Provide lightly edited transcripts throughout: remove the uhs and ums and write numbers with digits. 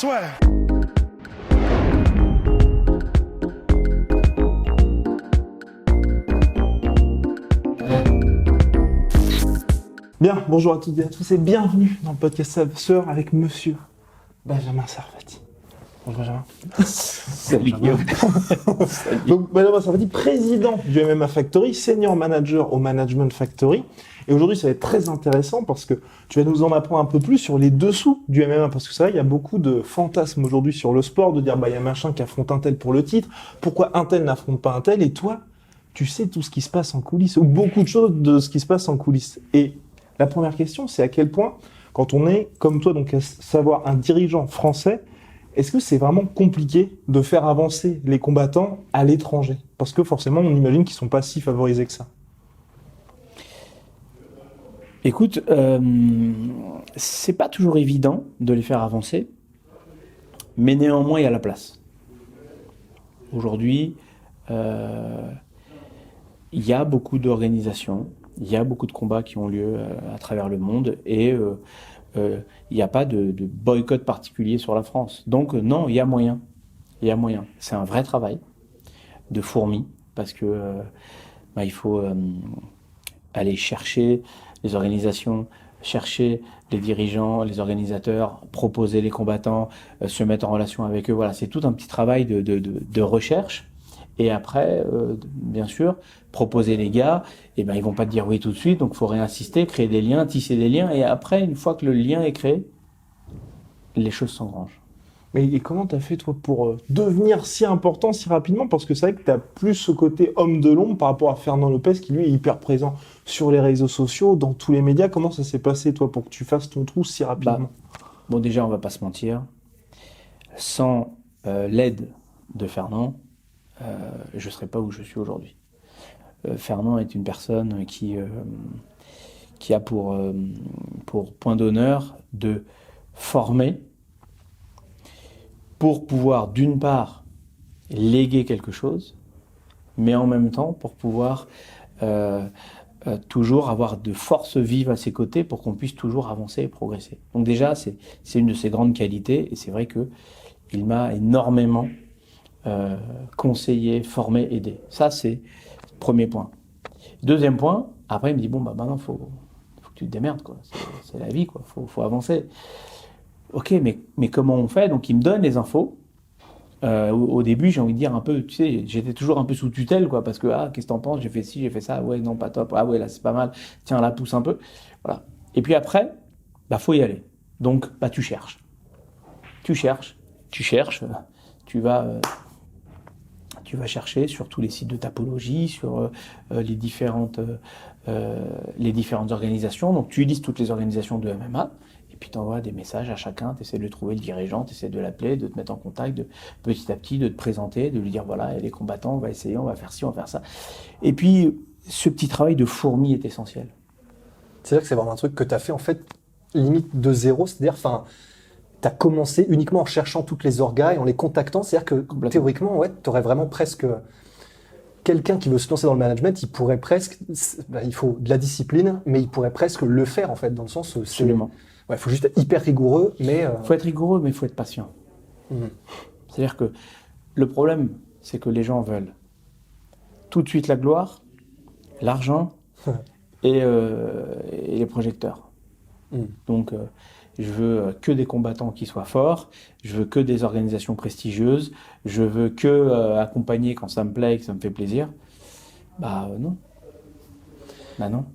swear. Bien, bonjour à toutes et à tous et bienvenue dans le podcast Saveur avec monsieur Benjamin Sarfati. Bonjour Benjamin. Salut Guillaume. Donc Benjamin Sarfati, président du MMA Factory, senior manager au Management Factory. Et aujourd'hui, ça va être très intéressant parce que tu vas nous en apprendre un peu plus sur les dessous du MMA. Parce que c'est vrai, il y a beaucoup de fantasmes aujourd'hui sur le sport, de dire, il y a machin qui affronte un tel pour le titre, pourquoi un tel n'affronte pas un tel, et toi, tu sais tout ce qui se passe en coulisses, ou beaucoup de choses de ce qui se passe en coulisses. Et la première question, c'est à quel point, quand on est, comme toi, donc à savoir un dirigeant français, est-ce que c'est vraiment compliqué de faire avancer les combattants à l'étranger? Parce que forcément, on imagine qu'ils sont pas si favorisés que ça. Écoute, c'est pas toujours évident de les faire avancer, mais néanmoins il y a la place. Aujourd'hui, il y a beaucoup d'organisations, il y a beaucoup de combats qui ont lieu à travers le monde et il n'y a pas de boycott particulier sur la France. Donc non, il y a moyen. Il y a moyen. C'est un vrai travail de fourmi parce que il faut aller chercher les organisations, chercher les dirigeants, les organisateurs, proposer les combattants, se mettre en relation avec eux. Voilà, c'est tout un petit travail de recherche. Et après, bien sûr, proposer les gars, ils vont pas te dire oui tout de suite, donc il faut réinsister, créer des liens, tisser des liens. Et après, une fois que le lien est créé, les choses s'engrangent. Mais et comment t'as fait, toi, pour devenir si important si rapidement? Parce que c'est vrai que t'as plus ce côté homme de l'ombre par rapport à Fernand Lopez, qui lui est hyper présent sur les réseaux sociaux, dans tous les médias. Comment ça s'est passé, toi, pour que tu fasses ton trou si rapidement? Bon, déjà, on va pas se mentir. Sans l'aide de Fernand, je serais pas où je suis aujourd'hui. Fernand est une personne qui a pour point d'honneur de former pour pouvoir, d'une part, léguer quelque chose, mais en même temps, pour pouvoir toujours avoir de forces vives à ses côtés pour qu'on puisse toujours avancer et progresser. Donc déjà, c'est une de ses grandes qualités, et c'est vrai qu'il m'a énormément conseillé, formé, aidé. Ça, c'est le premier point. Deuxième point, après, il me dit, bon, maintenant, faut que tu te démerdes, quoi. C'est la vie, quoi. Faut avancer. Ok, mais comment on fait? Donc il me donne les infos. Au début, j'ai envie de dire un peu, tu sais, j'étais toujours un peu sous tutelle, quoi, parce que qu'est-ce que t'en penses? J'ai fait ci, j'ai fait ça. Ouais, non, pas top. Ah ouais, là c'est pas mal. Tiens, là pousse un peu. Voilà. Et puis après, faut y aller. Donc, tu cherches. Tu vas chercher sur tous les sites de Tapologie, sur les différentes organisations. Donc, tu lises toutes les organisations de MMA. Et puis, tu envoies des messages à chacun, tu essaies de trouver le dirigeant, tu essaies de l'appeler, de te mettre en contact, de petit à petit, de te présenter, de lui dire, voilà, les combattants, on va essayer, on va faire ci, on va faire ça. Et puis, ce petit travail de fourmi est essentiel. C'est-à-dire que c'est vraiment un truc que tu as fait, en fait, limite de zéro. C'est-à-dire, tu as commencé uniquement en cherchant toutes les orgas et en les contactant. C'est-à-dire que, théoriquement, ouais, tu aurais vraiment presque... Quelqu'un qui veut se lancer dans le management, il pourrait presque... il faut de la discipline, mais il pourrait presque le faire, en fait, dans le sens où c'est... Absolument. Ouais, faut juste être hyper rigoureux, mais... Faut être rigoureux, mais il faut être patient. C'est-à-dire que le problème, c'est que les gens veulent tout de suite la gloire, l'argent et les projecteurs. Donc, je veux que des combattants qui soient forts, je veux que des organisations prestigieuses, je veux que accompagner quand ça me plaît et que ça me fait plaisir. Non. Non.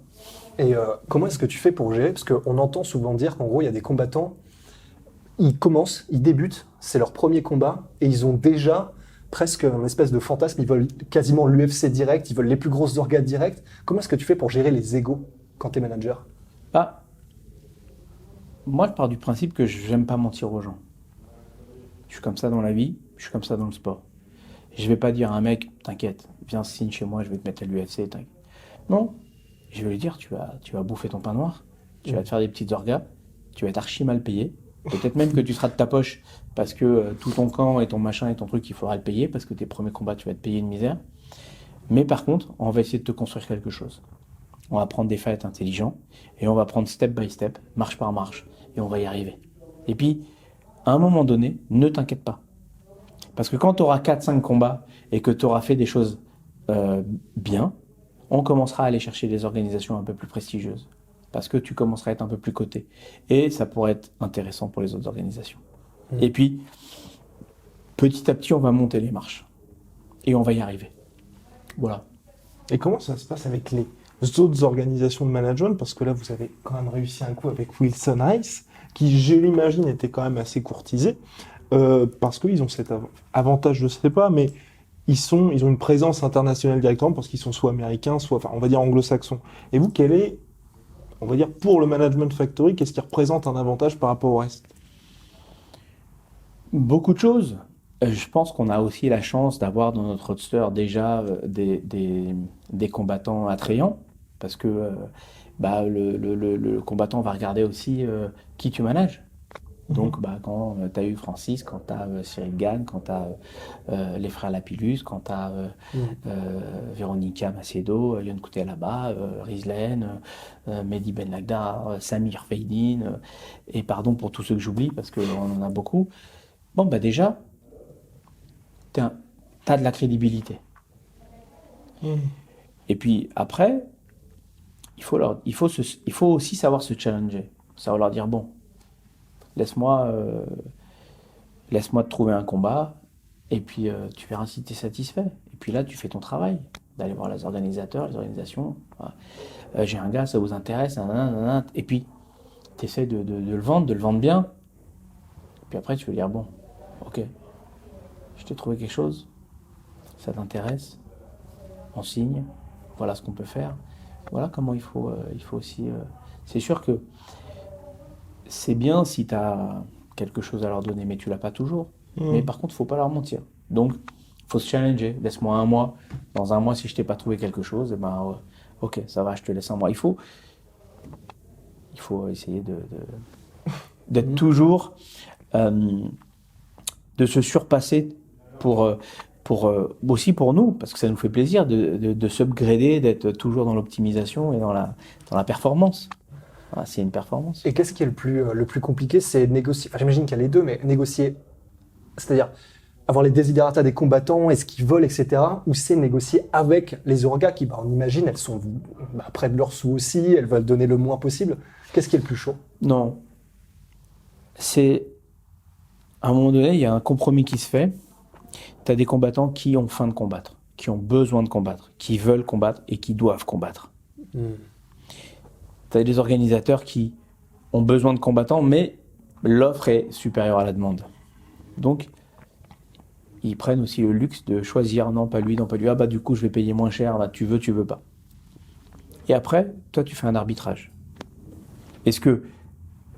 Et comment est-ce que tu fais pour gérer? Parce qu'on entend souvent dire qu'en gros, il y a des combattants, ils commencent, ils débutent, c'est leur premier combat, et ils ont déjà presque une espèce de fantasme, ils veulent quasiment l'UFC direct, ils veulent les plus grosses orgas direct. Comment est-ce que tu fais pour gérer les égos quand tu es manager? Moi, je pars du principe que je n'aime pas mentir aux gens. Je suis comme ça dans la vie, je suis comme ça dans le sport. Je vais pas dire à un mec, t'inquiète, viens signe chez moi, je vais te mettre à l'UFC, t'inquiète. Non. Je vais lui dire, tu vas bouffer ton pain noir, tu vas te faire des petites orgas, tu vas être archi mal payé. Peut-être même que tu seras de ta poche parce que tout ton camp et ton machin et ton truc, il faudra le payer parce que tes premiers combats, tu vas te payer une misère. Mais par contre, on va essayer de te construire quelque chose. On va prendre des fights intelligents et on va prendre step by step, marche par marche, et on va y arriver. Et puis, à un moment donné, ne t'inquiète pas. Parce que quand tu auras 4-5 combats et que tu auras fait des choses bien, on commencera à aller chercher des organisations un peu plus prestigieuses. Parce que tu commenceras à être un peu plus coté. Et ça pourrait être intéressant pour les autres organisations. Et puis, petit à petit, on va monter les marches. Et on va y arriver. Voilà. Et comment ça se passe avec les autres organisations de management? Parce que là, vous avez quand même réussi un coup avec Wilson Rice, qui, je l'imagine, était quand même assez courtisé. Parce qu'ils ont cet avantage, je ne sais pas, mais ils ont une présence internationale directement parce qu'ils sont soit américains, soit, enfin, on va dire anglo-saxons. Et vous, quel est, on va dire, pour le Management Factory, qu'est-ce qui représente un avantage par rapport au reste? Beaucoup de choses. Je pense qu'on a aussi la chance d'avoir dans notre roster déjà des combattants attrayants, parce que le combattant va regarder aussi qui tu manages. Donc, quand tu as eu Francis, quand tu as Cyril Gann, quand tu as les frères Lapillus, quand tu as Véronica Macedo, Yon Kutelaba, Rizlen, Mehdi Ben Lagda, Samir Feydin, et pardon pour tous ceux que j'oublie parce qu'on en a beaucoup. Bon, déjà, tu as de la crédibilité. Et puis après, il faut aussi savoir se challenger. Savoir leur dire, bon, laisse-moi te trouver un combat, et puis tu verras si tu es satisfait. Et puis là, tu fais ton travail, d'aller voir les organisateurs, les organisations. J'ai un gars, ça vous intéresse, nanana. Et puis, tu essaies de le vendre bien. Et puis après, tu veux dire, bon, ok, je t'ai trouvé quelque chose, ça t'intéresse, on signe, voilà ce qu'on peut faire. Voilà comment il faut aussi... c'est sûr que c'est bien si tu as quelque chose à leur donner, mais tu l'as pas toujours. Mais par contre, il ne faut pas leur mentir. Donc, il faut se challenger. Laisse-moi un mois. Dans un mois, si je t'ai pas trouvé quelque chose, ok, ça va, je te laisse un mois. Il faut essayer d'être toujours... de se surpasser aussi pour nous, parce que ça nous fait plaisir de s'upgrader, d'être toujours dans l'optimisation et dans la performance. Voilà, c'est une performance. Et qu'est-ce qui est le plus compliqué? C'est négocier, enfin, j'imagine qu'il y a les deux, mais négocier, c'est-à-dire avoir les desiderata des combattants et ce qu'ils veulent, etc. Ou c'est négocier avec les orgas qui, on imagine, elles sont près de leurs sous aussi, elles veulent donner le moins possible. Qu'est-ce qui est le plus chaud? Non. C'est... À un moment donné, il y a un compromis qui se fait. Tu as des combattants qui ont faim de combattre, qui ont besoin de combattre, qui veulent combattre et qui doivent combattre. Tu as des organisateurs qui ont besoin de combattants, mais l'offre est supérieure à la demande. Donc, ils prennent aussi le luxe de choisir, non, pas lui, non, pas lui. Ah du coup, je vais payer moins cher, tu veux pas. Et après, toi, tu fais un arbitrage. Est-ce que,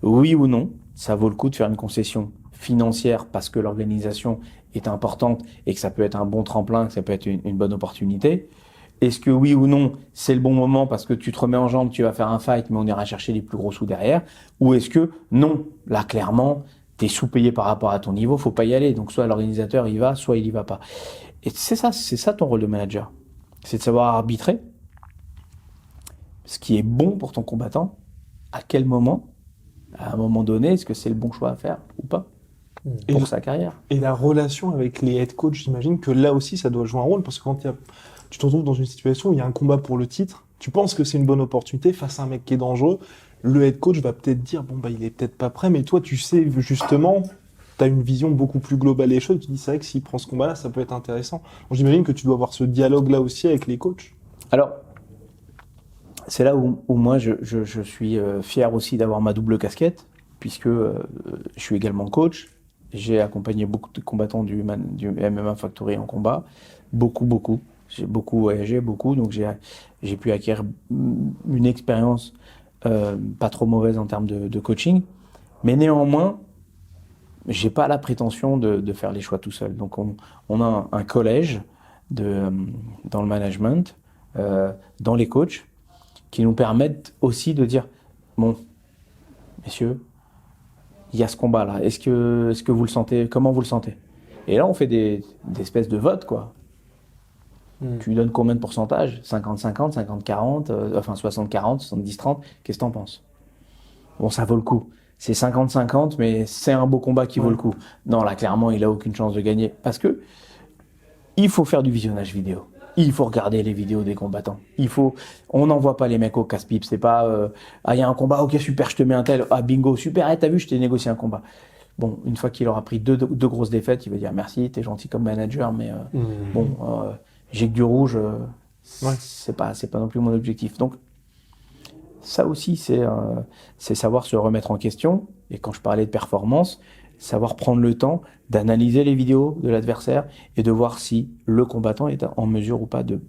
oui ou non, ça vaut le coup de faire une concession financière parce que l'organisation est importante et que ça peut être un bon tremplin, que ça peut être une bonne opportunité? Est-ce que oui ou non, c'est le bon moment parce que tu te remets en jambe, tu vas faire un fight, mais on ira chercher les plus gros sous derrière? Ou est-ce que non, là clairement, tu es sous-payé par rapport à ton niveau, faut pas y aller. Donc soit l'organisateur y va, soit il y va pas. Et c'est ça ton rôle de manager. C'est de savoir arbitrer ce qui est bon pour ton combattant, à quel moment, à un moment donné, est-ce que c'est le bon choix à faire ou pas pour sa carrière. Et la relation avec les head coachs, j'imagine que là aussi, ça doit jouer un rôle, parce que quand tu te retrouves dans une situation où il y a un combat pour le titre, tu penses que c'est une bonne opportunité face à un mec qui est dangereux, le head coach va peut-être dire, il est peut-être pas prêt, mais toi, tu sais, justement, tu as une vision beaucoup plus globale des choses, tu dis, c'est vrai que s'il prend ce combat-là, ça peut être intéressant. Donc, j'imagine que tu dois avoir ce dialogue-là aussi avec les coachs. Alors, c'est là où moi, je suis fier aussi d'avoir ma double casquette, puisque je suis également coach. J'ai accompagné beaucoup de combattants du MMA Factory en combat, beaucoup. J'ai beaucoup voyagé, donc j'ai pu acquérir une expérience pas trop mauvaise en termes de coaching, mais néanmoins, j'ai pas la prétention de faire les choix tout seul. Donc on a un collège dans le management, dans les coachs, qui nous permettent aussi de dire, bon, messieurs, il y a ce combat-là. Est-ce que vous le sentez? Comment vous le sentez? Et là, on fait des espèces de votes, quoi. Tu lui donnes combien de pourcentage? 50-50, 50-40, 60-40, 70-30. Qu'est-ce que t'en penses? Bon, ça vaut le coup. c'est 50-50, mais c'est un beau combat qui vaut le coup. Non, là, clairement, il a aucune chance de gagner. Parce que il faut faire du visionnage vidéo. Il faut regarder les vidéos des combattants. On n'envoie pas les mecs au casse-pipe. C'est pas, il y a un combat, ok, super, je te mets un tel. Ah, bingo, super, t'as vu, je t'ai négocié un combat. Bon, une fois qu'il aura pris deux grosses défaites, il va dire merci, t'es gentil comme manager, mais j'ai que du rouge, c'est pas non plus mon objectif. Donc, ça aussi, c'est savoir se remettre en question. Et quand je parlais de performance, savoir prendre le temps d'analyser les vidéos de l'adversaire et de voir si le combattant est en mesure ou pas de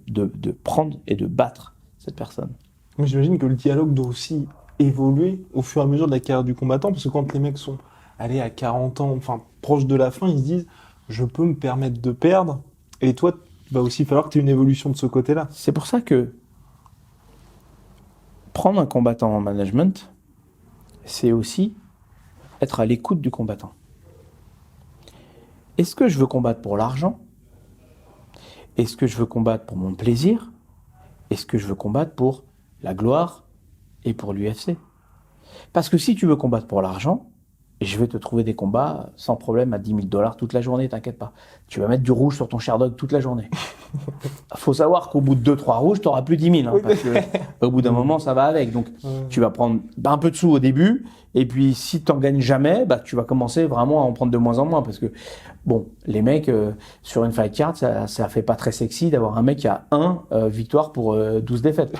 prendre et de battre cette personne. Mais j'imagine que le dialogue doit aussi évoluer au fur et à mesure de la carrière du combattant, parce que quand les mecs sont allés à 40 ans, enfin proches de la fin, ils se disent « je peux me permettre de perdre ». Et toi, il va aussi falloir que tu aies une évolution de ce côté-là. C'est pour ça que prendre un combattant en management, c'est aussi être à l'écoute du combattant. Est-ce que je veux combattre pour l'argent? Est-ce que je veux combattre pour mon plaisir? Est-ce que je veux combattre pour la gloire et pour l'UFC? Parce que si tu veux combattre pour l'argent, je vais te trouver des combats sans problème à 10 000 $ toute la journée, t'inquiète pas. Tu vas mettre du rouge sur ton Sherdog toute la journée. Faut savoir qu'au bout de 2-3 rouges, t'auras plus 10 000, parce que au bout d'un moment, ça va avec. Donc, tu vas prendre un peu de sous au début, et puis si t'en gagnes jamais, tu vas commencer vraiment à en prendre de moins en moins, parce que, bon, les mecs, sur une fight card, ça fait pas très sexy d'avoir un mec qui a 1 victoire pour 12 défaites.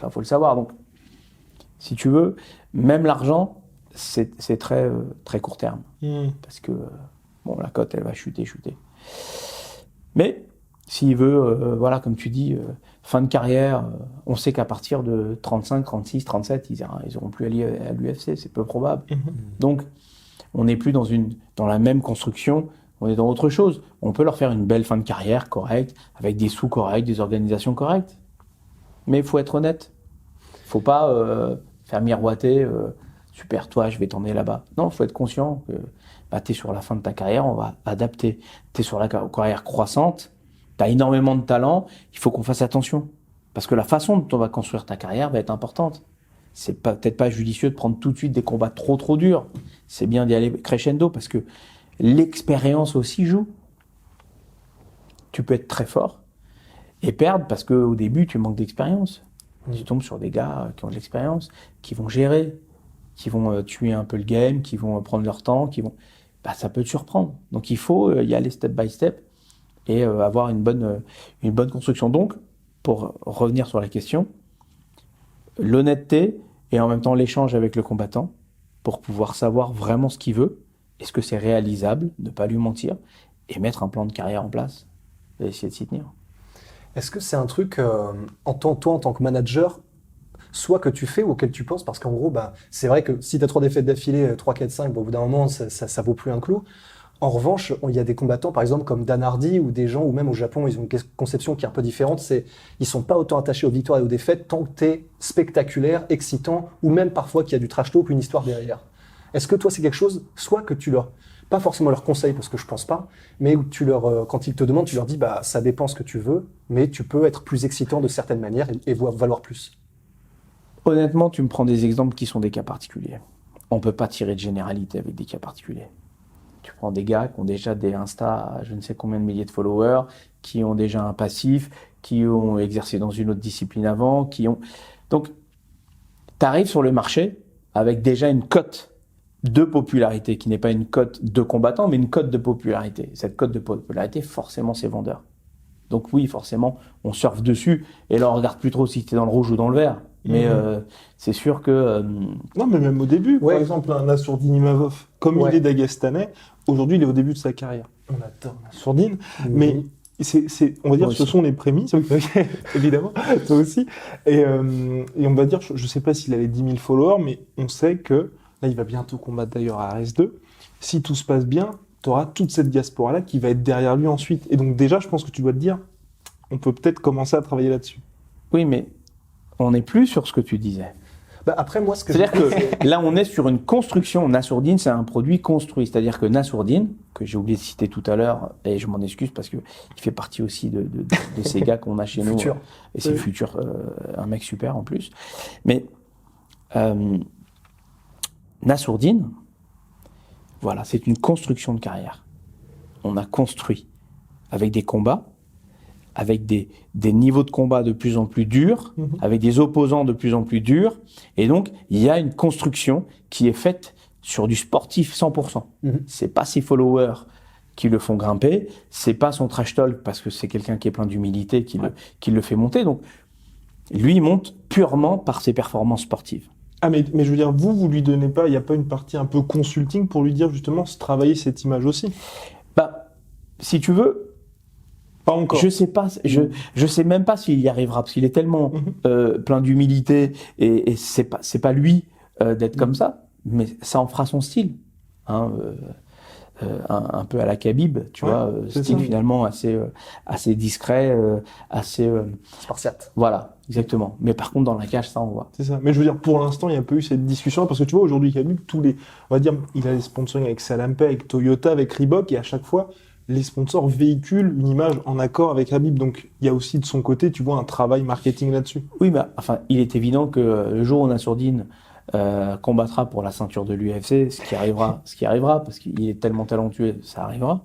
Ça, faut le savoir. Donc, si tu veux, même l'argent, c'est très, très court terme. Parce que, la cote, elle va chuter. Mais, s'il veut, comme tu dis, fin de carrière, on sait qu'à partir de 35, 36, 37, ils n'auront plus à l'UFC, c'est peu probable. Donc, on n'est plus dans la même construction, on est dans autre chose. On peut leur faire une belle fin de carrière correcte, avec des sous corrects, des organisations correctes. Mais il faut être honnête. Il ne faut pas faire miroiter... super, toi, je vais t'emmener là-bas. Non, il faut être conscient que tu es sur la fin de ta carrière, on va adapter. Tu es sur la carrière croissante, tu as énormément de talent, il faut qu'on fasse attention. Parce que la façon dont on va construire ta carrière va être importante. C'est peut-être pas judicieux de prendre tout de suite des combats trop durs. C'est bien d'y aller crescendo parce que l'expérience aussi joue. Tu peux être très fort et perdre parce qu'au début, tu manques d'expérience. Tu tombes sur des gars qui ont de l'expérience, qui vont gérer, qui vont tuer un peu le game, qui vont prendre leur temps, ça peut te surprendre. Donc il faut y aller step by step et avoir une bonne construction. Donc, pour revenir sur la question, l'honnêteté et en même temps l'échange avec le combattant pour pouvoir savoir vraiment ce qu'il veut, est-ce que c'est réalisable, ne pas lui mentir et mettre un plan de carrière en place et essayer de s'y tenir. Est-ce que c'est un truc, toi en tant que manager, soit que tu fais ou auquel tu penses, parce qu'en gros, c'est vrai que si tu as 3 défaites d'affilée, 3, 4, 5, au bout d'un moment, ça vaut plus un clou. En revanche, il y a des combattants, par exemple, comme Dan Hardy, ou des gens, ou même au Japon, ils ont une conception qui est un peu différente, ils sont pas autant attachés aux victoires et aux défaites tant que t'es spectaculaire, excitant, ou même parfois qu'il y a du trash talk, une histoire derrière. Est-ce que toi, c'est quelque chose, soit que tu pas forcément leur conseilles, parce que je pense pas, mais où quand ils te demandent, tu leur dis, ça dépend ce que tu veux, mais tu peux être plus excitant de certaines manières et valoir plus. Honnêtement, tu me prends des exemples qui sont des cas particuliers. On ne peut pas tirer de généralité avec des cas particuliers. Tu prends des gars qui ont déjà des Insta à je ne sais combien de milliers de followers, qui ont déjà un passif, qui ont exercé dans une autre discipline avant, Donc, tu arrives sur le marché avec déjà une cote de popularité, qui n'est pas une cote de combattant, mais une cote de popularité. Cette cote de popularité, forcément, c'est vendeur. Donc oui, forcément, on surfe dessus, et là, on regarde plus trop si tu es dans le rouge ou dans le vert. Mais c'est sûr que... Non, mais même au début, par exemple, un Nassourdine Imavov, comme il est dagestanais, aujourd'hui, il est au début de sa carrière. On adore Nassourdine, mais on va dire que ce sont les prémices, évidemment, toi aussi. Et on va dire, je ne sais pas s'il a les 10 000 followers, mais on sait que, là, il va bientôt combattre d'ailleurs à RS2. Si tout se passe bien, tu auras toute cette diaspora-là qui va être derrière lui ensuite. Et donc déjà, je pense que tu dois te dire, on peut peut-être commencer à travailler là-dessus. Oui, mais on n'est plus sur ce que tu disais. Après, moi, c'est-à-dire que là, on est sur une construction. Nassourdine, c'est un produit construit. C'est-à-dire que Nassourdine, que j'ai oublié de citer tout à l'heure, et je m'en excuse parce que il fait partie aussi de ces gars qu'on a chez nous. Et c'est le futur, un mec super en plus. Mais Nassourdine, voilà, c'est une construction de carrière. On a construit avec des combats, avec des niveaux de combat de plus en plus durs, avec des opposants de plus en plus durs. Et donc, il y a une construction qui est faite sur du sportif 100%. C'est pas ses followers qui le font grimper, c'est pas son trash talk parce que c'est quelqu'un qui est plein d'humilité qui le fait monter. Donc, lui, il monte purement par ses performances sportives. Ah, mais je veux dire, vous lui donnez pas, il n'y a pas une partie un peu consulting pour lui dire justement, travailler cette image aussi? Bah, si tu veux, pas encore. Je sais pas, je sais même pas s'il y arrivera parce qu'il est tellement plein d'humilité et c'est pas lui d'être comme ça, mais ça en fera son style, hein, un peu à la Khabib, tu vois, style ça. Finalement assez discret, assez spartiate. Voilà, exactement. Mais par contre dans la cage, ça on voit. C'est ça. Mais je veux dire, pour l'instant, il n'y a pas eu cette discussion parce que tu vois aujourd'hui Khabib, on va dire, il a des sponsoring avec Salampay, avec Toyota, avec Reebok et à chaque fois les sponsors véhiculent une image en accord avec Khabib. Donc, il y a aussi de son côté, tu vois, un travail marketing là-dessus. Oui, mais enfin, il est évident que le jour où Nassourdine combattra pour la ceinture de l'UFC, ce qui arrivera, parce qu'il est tellement talentueux, ça arrivera.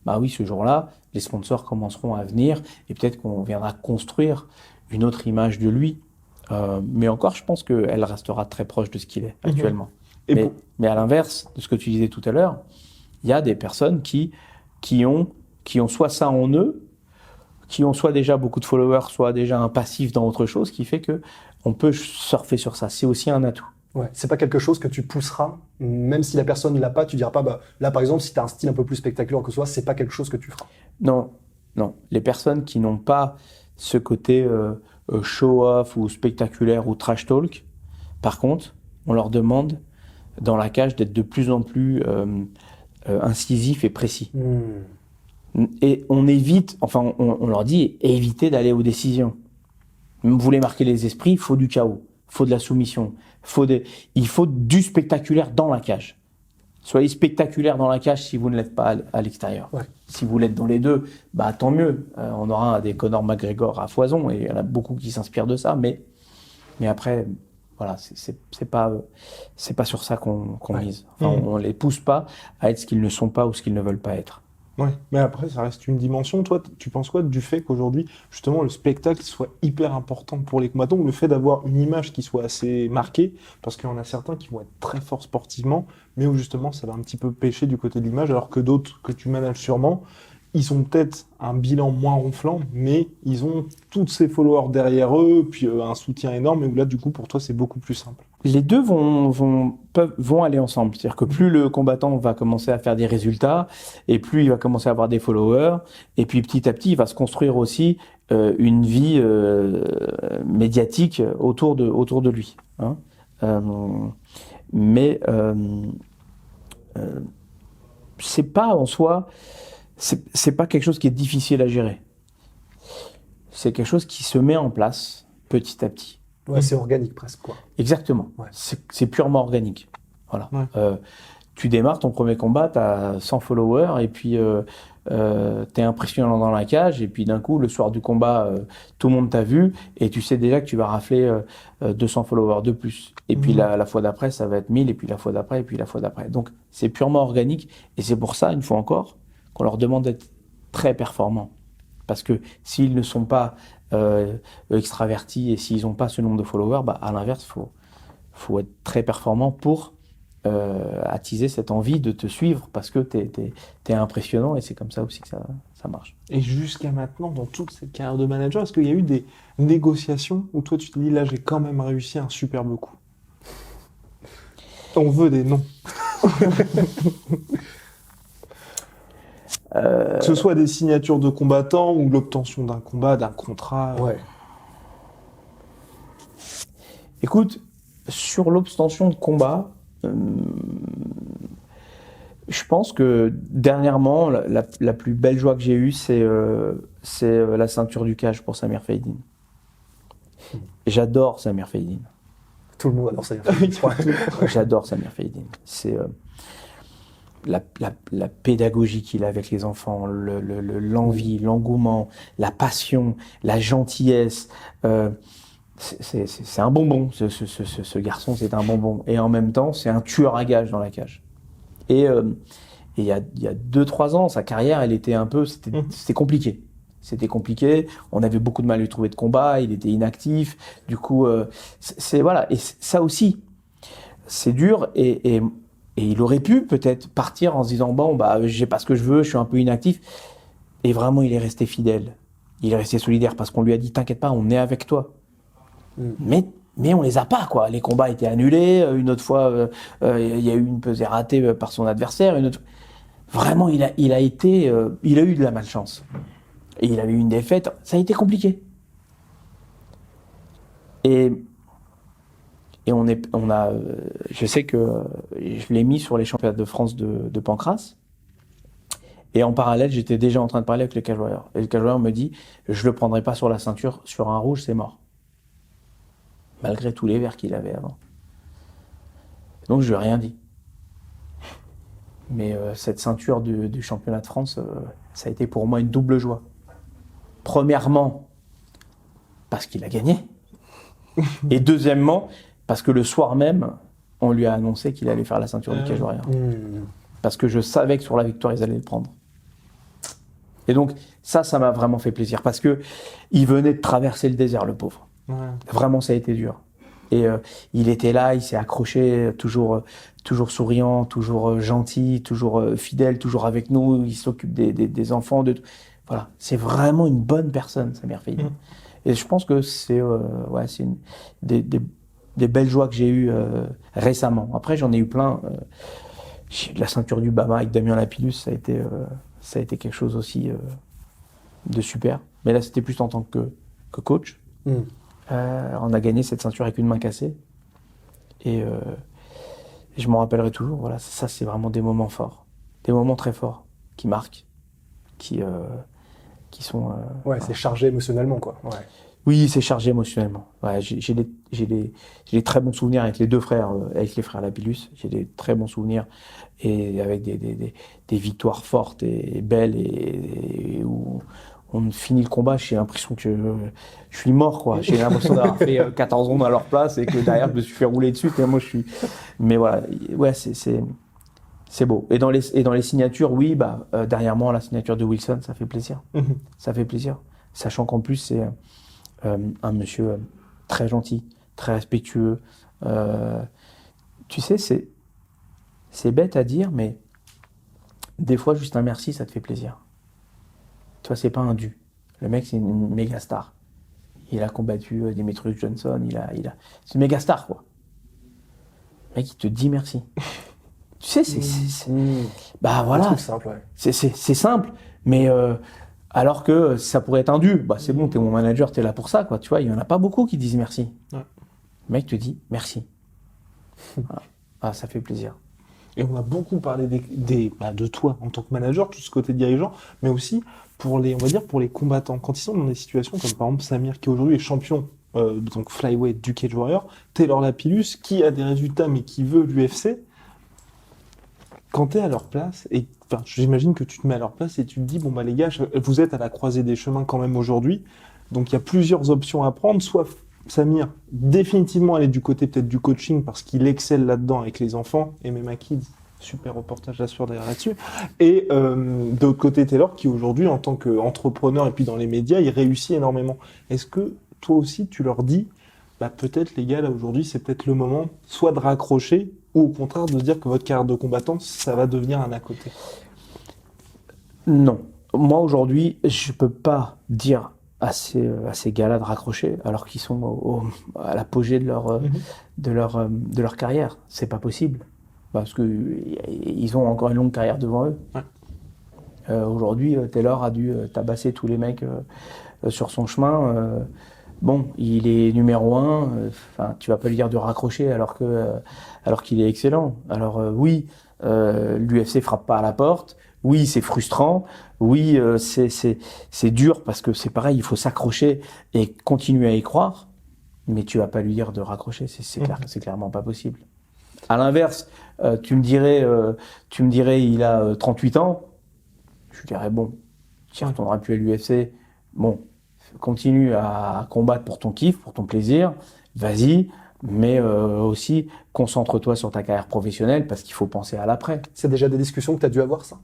Bah oui, ce jour-là, les sponsors commenceront à venir et peut-être qu'on viendra construire une autre image de lui. Mais encore, je pense qu'elle restera très proche de ce qu'il est actuellement. Mais à l'inverse de ce que tu disais tout à l'heure, il y a des personnes qui ont soit ça en eux, qui ont soit déjà beaucoup de followers, soit déjà un passif dans autre chose, qui fait que on peut surfer sur ça. C'est aussi un atout. Ouais, c'est pas quelque chose que tu pousseras, même si la personne ne l'a pas, tu diras pas, bah, là par exemple, si tu as un style un peu plus spectaculaire que ce soit, c'est pas quelque chose que tu feras. Non. Les personnes qui n'ont pas ce côté show-off ou spectaculaire ou trash talk, par contre, on leur demande dans la cage d'être de plus en plus incisif et précis. Et on évite, enfin on leur dit, évitez d'aller aux décisions. Vous voulez marquer les esprits, il faut du chaos, il faut de la soumission, il faut du spectaculaire dans la cage. Soyez spectaculaire dans la cage si vous ne l'êtes pas à l'extérieur. Ouais. Si vous l'êtes dans les deux, bah tant mieux. On aura des Conor McGregor à foison et il y en a beaucoup qui s'inspirent de ça, mais après, voilà, c'est pas sur ça qu'on mise. Enfin, on les pousse pas à être ce qu'ils ne sont pas ou ce qu'ils ne veulent pas être. Ouais, mais après, ça reste une dimension. Toi, tu penses quoi du fait qu'aujourd'hui, justement, le spectacle soit hyper important pour les combattants, ou le fait d'avoir une image qui soit assez marquée, parce qu'il y en a certains qui vont être très forts sportivement, mais où justement, ça va un petit peu pêcher du côté de l'image, alors que d'autres que tu manages sûrement, ils ont peut-être un bilan moins ronflant, mais ils ont tous ces followers derrière eux, puis un soutien énorme, et où là, du coup, pour toi, c'est beaucoup plus simple. Les deux vont aller ensemble. C'est-à-dire que plus le combattant va commencer à faire des résultats, et plus il va commencer à avoir des followers, et puis petit à petit, il va se construire aussi une vie médiatique autour de lui. Hein. Mais c'est pas en soi, c'est pas quelque chose qui est difficile à gérer. C'est quelque chose qui se met en place petit à petit. Ouais, c'est organique presque, quoi. Exactement. Ouais. C'est purement organique. Voilà. Ouais. Tu démarres ton premier combat, tu as 100 followers et puis t'es impressionnant dans la cage et puis d'un coup, le soir du combat, tout le monde t'a vu et tu sais déjà que tu vas rafler 200 followers de plus. Et puis la fois d'après, ça va être 1000 et puis la fois d'après et puis la fois d'après. Donc, c'est purement organique et c'est pour ça, une fois encore, qu'on leur demande d'être très performants. Parce que s'ils ne sont pas extravertis et s'ils n'ont pas ce nombre de followers, bah, à l'inverse, faut être très performant pour attiser cette envie de te suivre parce que t'es impressionnant et c'est comme ça aussi que ça marche. Et jusqu'à maintenant, dans toute cette carrière de manager, est-ce qu'il y a eu des négociations où toi tu te dis là j'ai quand même réussi un superbe coup? On veut des noms. Que ce soit des signatures de combattants ou l'obtention d'un combat, d'un contrat. Ouais. Écoute, sur l'obtention de combat, je pense que dernièrement, la plus belle joie que j'ai eue, c'est la ceinture du cage pour Samir Faydin. J'adore Samir Faydin. Tout le monde adore Samir Faydin. J'adore Samir Faydin. C'est la pédagogie qu'il a avec les enfants, l'envie, l'engouement, la passion, la gentillesse. c'est un bonbon. Ce garçon, c'est un bonbon. Et en même temps, c'est un tueur à gages dans la cage. Et il y a 2-3 ans, sa carrière, elle était c'était compliqué. C'était compliqué. On avait beaucoup de mal à lui trouver de combat. Il était inactif. Du coup, voilà. Et ça aussi, c'est dur. Et il aurait pu peut-être partir en se disant bon, bah, j'ai pas ce que je veux. Je suis un peu inactif. Et vraiment, il est resté fidèle. Il est resté solidaire parce qu'on lui a dit t'inquiète pas, on est avec toi. Mais on les a pas, quoi. Les combats étaient annulés. Une autre fois, il y a eu une pesée ratée par son adversaire. Vraiment, il a eu de la malchance. Et il avait eu une défaite. Ça a été compliqué. Et je sais que je l'ai mis sur les championnats de France de Pancrace. Et en parallèle, j'étais déjà en train de parler avec le cage warrior. Et le cage warrior me dit, je le prendrai pas sur la ceinture, sur un rouge, c'est mort. Malgré tous les verres qu'il avait avant. Donc je lui ai rien dit. Mais cette ceinture du championnat de France, ça a été pour moi une double joie. Premièrement, parce qu'il a gagné. Et deuxièmement, parce que le soir même, on lui a annoncé qu'il allait faire la ceinture du cage warrior. Parce que je savais que sur la victoire, ils allaient le prendre. Et donc, ça m'a vraiment fait plaisir. Parce que il venait de traverser le désert, le pauvre. Ouais. Vraiment, ça a été dur. Et il était là, il s'est accroché, toujours souriant, toujours gentil, toujours fidèle, toujours avec nous. Il s'occupe des enfants. Voilà, c'est vraiment une bonne personne, Samir Faye. Et je pense que c'est des belles joies que j'ai eues récemment. Après, j'en ai eu plein. La ceinture du Bama avec Damien Lapillus, ça a été quelque chose aussi de super. Mais là, c'était plus en tant que coach. On a gagné cette ceinture avec une main cassée. Et je m'en rappellerai toujours. Voilà, ça, c'est vraiment des moments forts. Des moments très forts qui marquent, qui sont... c'est chargé émotionnellement, quoi. Ouais. Oui, c'est chargé émotionnellement. Ouais, j'ai des très bons souvenirs avec les deux frères, avec les frères Lapillus. J'ai des très bons souvenirs et avec des victoires fortes et belles et où on finit le combat, j'ai l'impression que je suis mort, quoi. J'ai l'impression d'avoir fait 14 ans à leur place et que derrière je me suis fait rouler dessus. Et moi, mais voilà, ouais, c'est beau. Et dans les signatures, oui, derrière moi, la signature de Wilson, ça fait plaisir. Ça fait plaisir, sachant qu'en plus c'est un monsieur très gentil, très respectueux. Tu sais, c'est bête à dire, mais des fois, juste un merci, ça te fait plaisir. Tu vois, c'est pas un dû. Le mec, c'est une méga star. Il a combattu Demetrius Johnson, c'est une méga star, quoi. Le mec, il te dit merci. Tu sais, voilà. C'est simple, ouais. C'est simple, mais alors que ça pourrait être un dû. C'est bon, t'es mon manager, t'es là pour ça, quoi. Tu vois, il y en a pas beaucoup qui disent merci. Ouais. Le mec te dit merci. Voilà. Ah, ça fait plaisir. Et on a beaucoup parlé de toi en tant que manager, tout ce côté dirigeant, mais aussi pour les combattants. Quand ils sont dans des situations comme par exemple Samir, qui aujourd'hui est champion donc flyweight du Cage Warrior, Taylor Lapillus, qui a des résultats mais qui veut l'UFC, quand tu es à leur place, et j'imagine que tu te mets à leur place et tu te dis, bon les gars, vous êtes à la croisée des chemins quand même aujourd'hui, donc il y a plusieurs options à prendre, soit Samir, définitivement aller du côté peut-être du coaching parce qu'il excelle là-dedans avec les enfants, et MMA Kids, super reportage derrière là-dessus, et de l'autre côté Taylor qui aujourd'hui en tant qu'entrepreneur et puis dans les médias, il réussit énormément. Est-ce que toi aussi tu leur dis, peut-être les gars là aujourd'hui c'est peut-être le moment soit de raccrocher ou au contraire de dire que votre carrière de combattant ça va devenir un à côté? Non, moi aujourd'hui je peux pas dire à ces gars-là de raccrocher alors qu'ils sont à l'apogée de leur carrière. C'est pas possible parce que ils ont encore une longue carrière devant eux. Ouais. Aujourd'hui, Taylor a dû tabasser tous les mecs sur son chemin. Il est numéro 1. Tu vas pas lui dire de raccrocher alors qu'il est excellent. Alors oui, l'UFC frappe pas à la porte. Oui, c'est frustrant. Oui, c'est dur parce que c'est pareil, il faut s'accrocher et continuer à y croire. Mais tu vas pas lui dire de raccrocher, c'est clair, c'est clairement pas possible. À l'inverse, tu me dirais, il a 38 ans. Je dirais bon, tu retourneras plus à l'UFC. Bon, continue à combattre pour ton kiff, pour ton plaisir, vas-y, mais aussi concentre-toi sur ta carrière professionnelle parce qu'il faut penser à l'après. C'est déjà des discussions que tu as dû avoir, ça?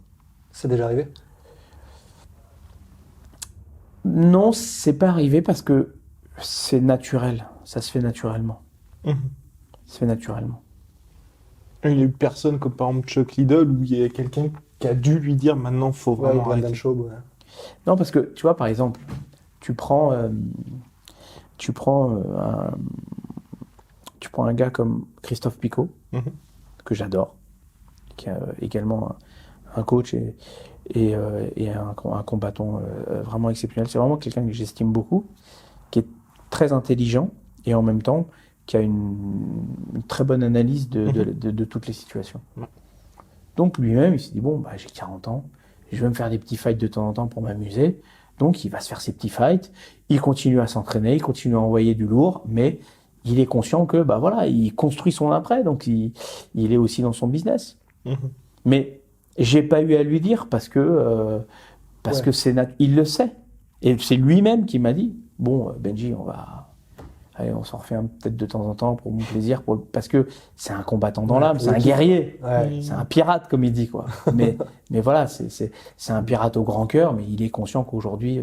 C'est déjà arrivé? Non, c'est pas arrivé parce que c'est naturel, ça se fait naturellement. Ça se fait naturellement. Il y a eu personne comme par exemple Chuck Liddell où il y a quelqu'un qui a dû lui dire maintenant faut Ouais, vraiment Brendan arrêter. Schaub, ouais. Non, parce que tu vois, par exemple, tu prends un gars comme Christophe Picot, Mhm. que j'adore, qui est également un coach et un combattant vraiment exceptionnel. C'est vraiment quelqu'un que j'estime beaucoup, qui est très intelligent et en même temps qui a une très bonne analyse de toutes les situations. Ouais. Donc lui-même, il s'est dit, bon, bah, j'ai 40 ans, je vais me faire des petits fights de temps en temps pour m'amuser. Donc il va se faire ses petits fights, il continue à s'entraîner, il continue à envoyer du lourd, mais il est conscient que bah voilà, il construit son après, donc il est aussi dans son business. Mhm. Mais j'ai pas eu à lui dire parce que Ouais. il le sait et c'est lui-même qui m'a dit bon Benji, on s'en refait peut-être de temps en temps pour mon plaisir, parce que c'est un combattant dans Ouais, l'âme, pour c'est le un kiff. guerrier, Ouais. c'est un pirate comme il dit quoi. Mais voilà, c'est un pirate au grand cœur, mais il est conscient qu'aujourd'hui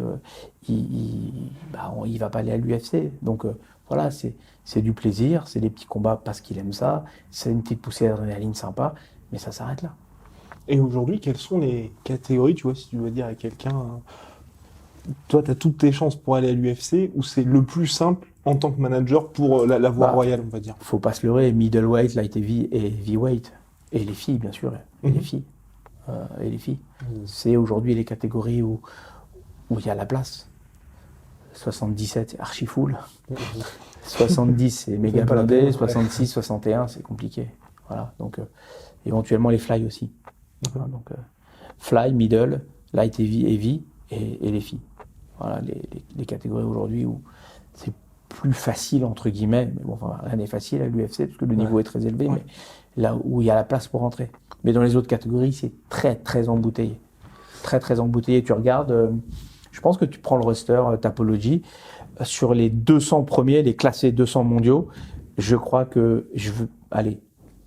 il va pas aller à l'UFC. Donc voilà, c'est du plaisir, c'est des petits combats parce qu'il aime ça, c'est une petite poussée d'adrénaline sympa, mais ça s'arrête là. Et aujourd'hui, quelles sont les catégories, tu vois, si tu dois dire à quelqu'un, toi, tu as toutes tes chances pour aller à l'UFC, ou c'est le plus simple en tant que manager pour la voie Bah, royale, on va dire. Faut pas se leurrer, middleweight, light heavy et heavyweight. Et les filles, bien sûr. Et Mhm. les filles. Et les filles. Mhm. C'est aujourd'hui les catégories où il y a la place. 77, c'est archi full. 70, c'est méga Même pas la blindé. peine, ouais. 66, 61, c'est compliqué. Voilà. Donc, éventuellement les fly aussi. Mhm. Voilà, donc, fly, middle, light heavy, heavy et les filles. Voilà les catégories aujourd'hui où c'est plus facile entre guillemets, mais bon, enfin, rien n'est facile à l'UFC parce que le niveau est très élevé, Ouais. mais là où il y a la place pour rentrer. Mais dans les autres catégories, c'est très très embouteillé, très très embouteillé. Tu regardes, je pense que tu prends le roster Tapology sur les 200 premiers, les classés 200 mondiaux. Je crois que je veux aller,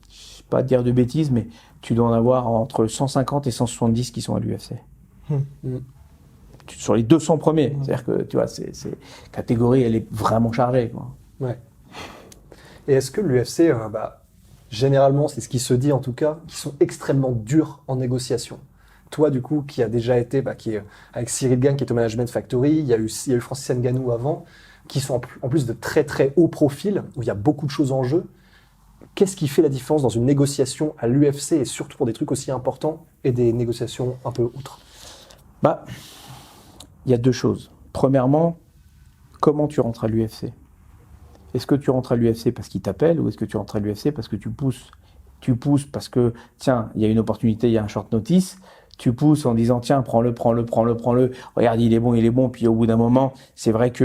je sais pas dire de bêtises, mais tu dois en avoir entre 150 et 170 qui sont à l'UFC. Mhm. Sur les 200 premiers. C'est-à-dire que, tu vois, c'est catégorie, elle est vraiment chargée, quoi. Ouais. Et est-ce que l'UFC, généralement, c'est ce qui se dit en tout cas, qu'ils sont extrêmement durs en négociation? Toi, du coup, qui a déjà été, qui est avec Cyril Gane, qui est au Management Factory, il y a eu Francis Ngannou avant, qui sont en plus de très très haut profil, où il y a beaucoup de choses en jeu. Qu'est-ce qui fait la différence dans une négociation à l'UFC et surtout pour des trucs aussi importants et des négociations un peu outre? Bah, il y a deux choses. Premièrement, comment tu rentres à l'UFC? Est-ce que tu rentres à l'UFC parce qu'ils t'appellent ou est-ce que tu rentres à l'UFC parce que tu pousses? Tu pousses parce que, tiens, il y a une opportunité, il y a un short notice. Tu pousses en disant, tiens, prends-le. Regarde, il est bon. Puis au bout d'un moment, c'est vrai que,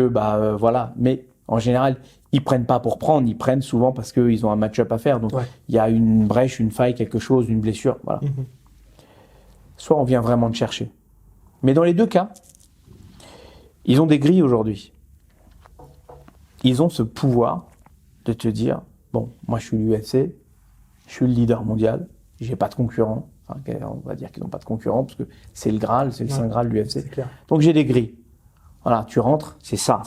voilà. Mais en général, ils prennent pas pour prendre, ils prennent souvent parce qu'ils ont un match-up à faire. Donc, Ouais. il y a une brèche, une faille, quelque chose, une blessure. Voilà. Mhm. Soit on vient vraiment te chercher. Mais dans les deux cas, ils ont des grilles aujourd'hui. Ils ont ce pouvoir de te dire, bon, moi je suis l'UFC, je suis le leader mondial, j'ai pas de concurrent. Enfin, on va dire qu'ils n'ont pas de concurrent parce que c'est le Graal, c'est le Saint Graal de l'UFC. C'est clair. Donc j'ai des grilles. Voilà, tu rentres, c'est ça.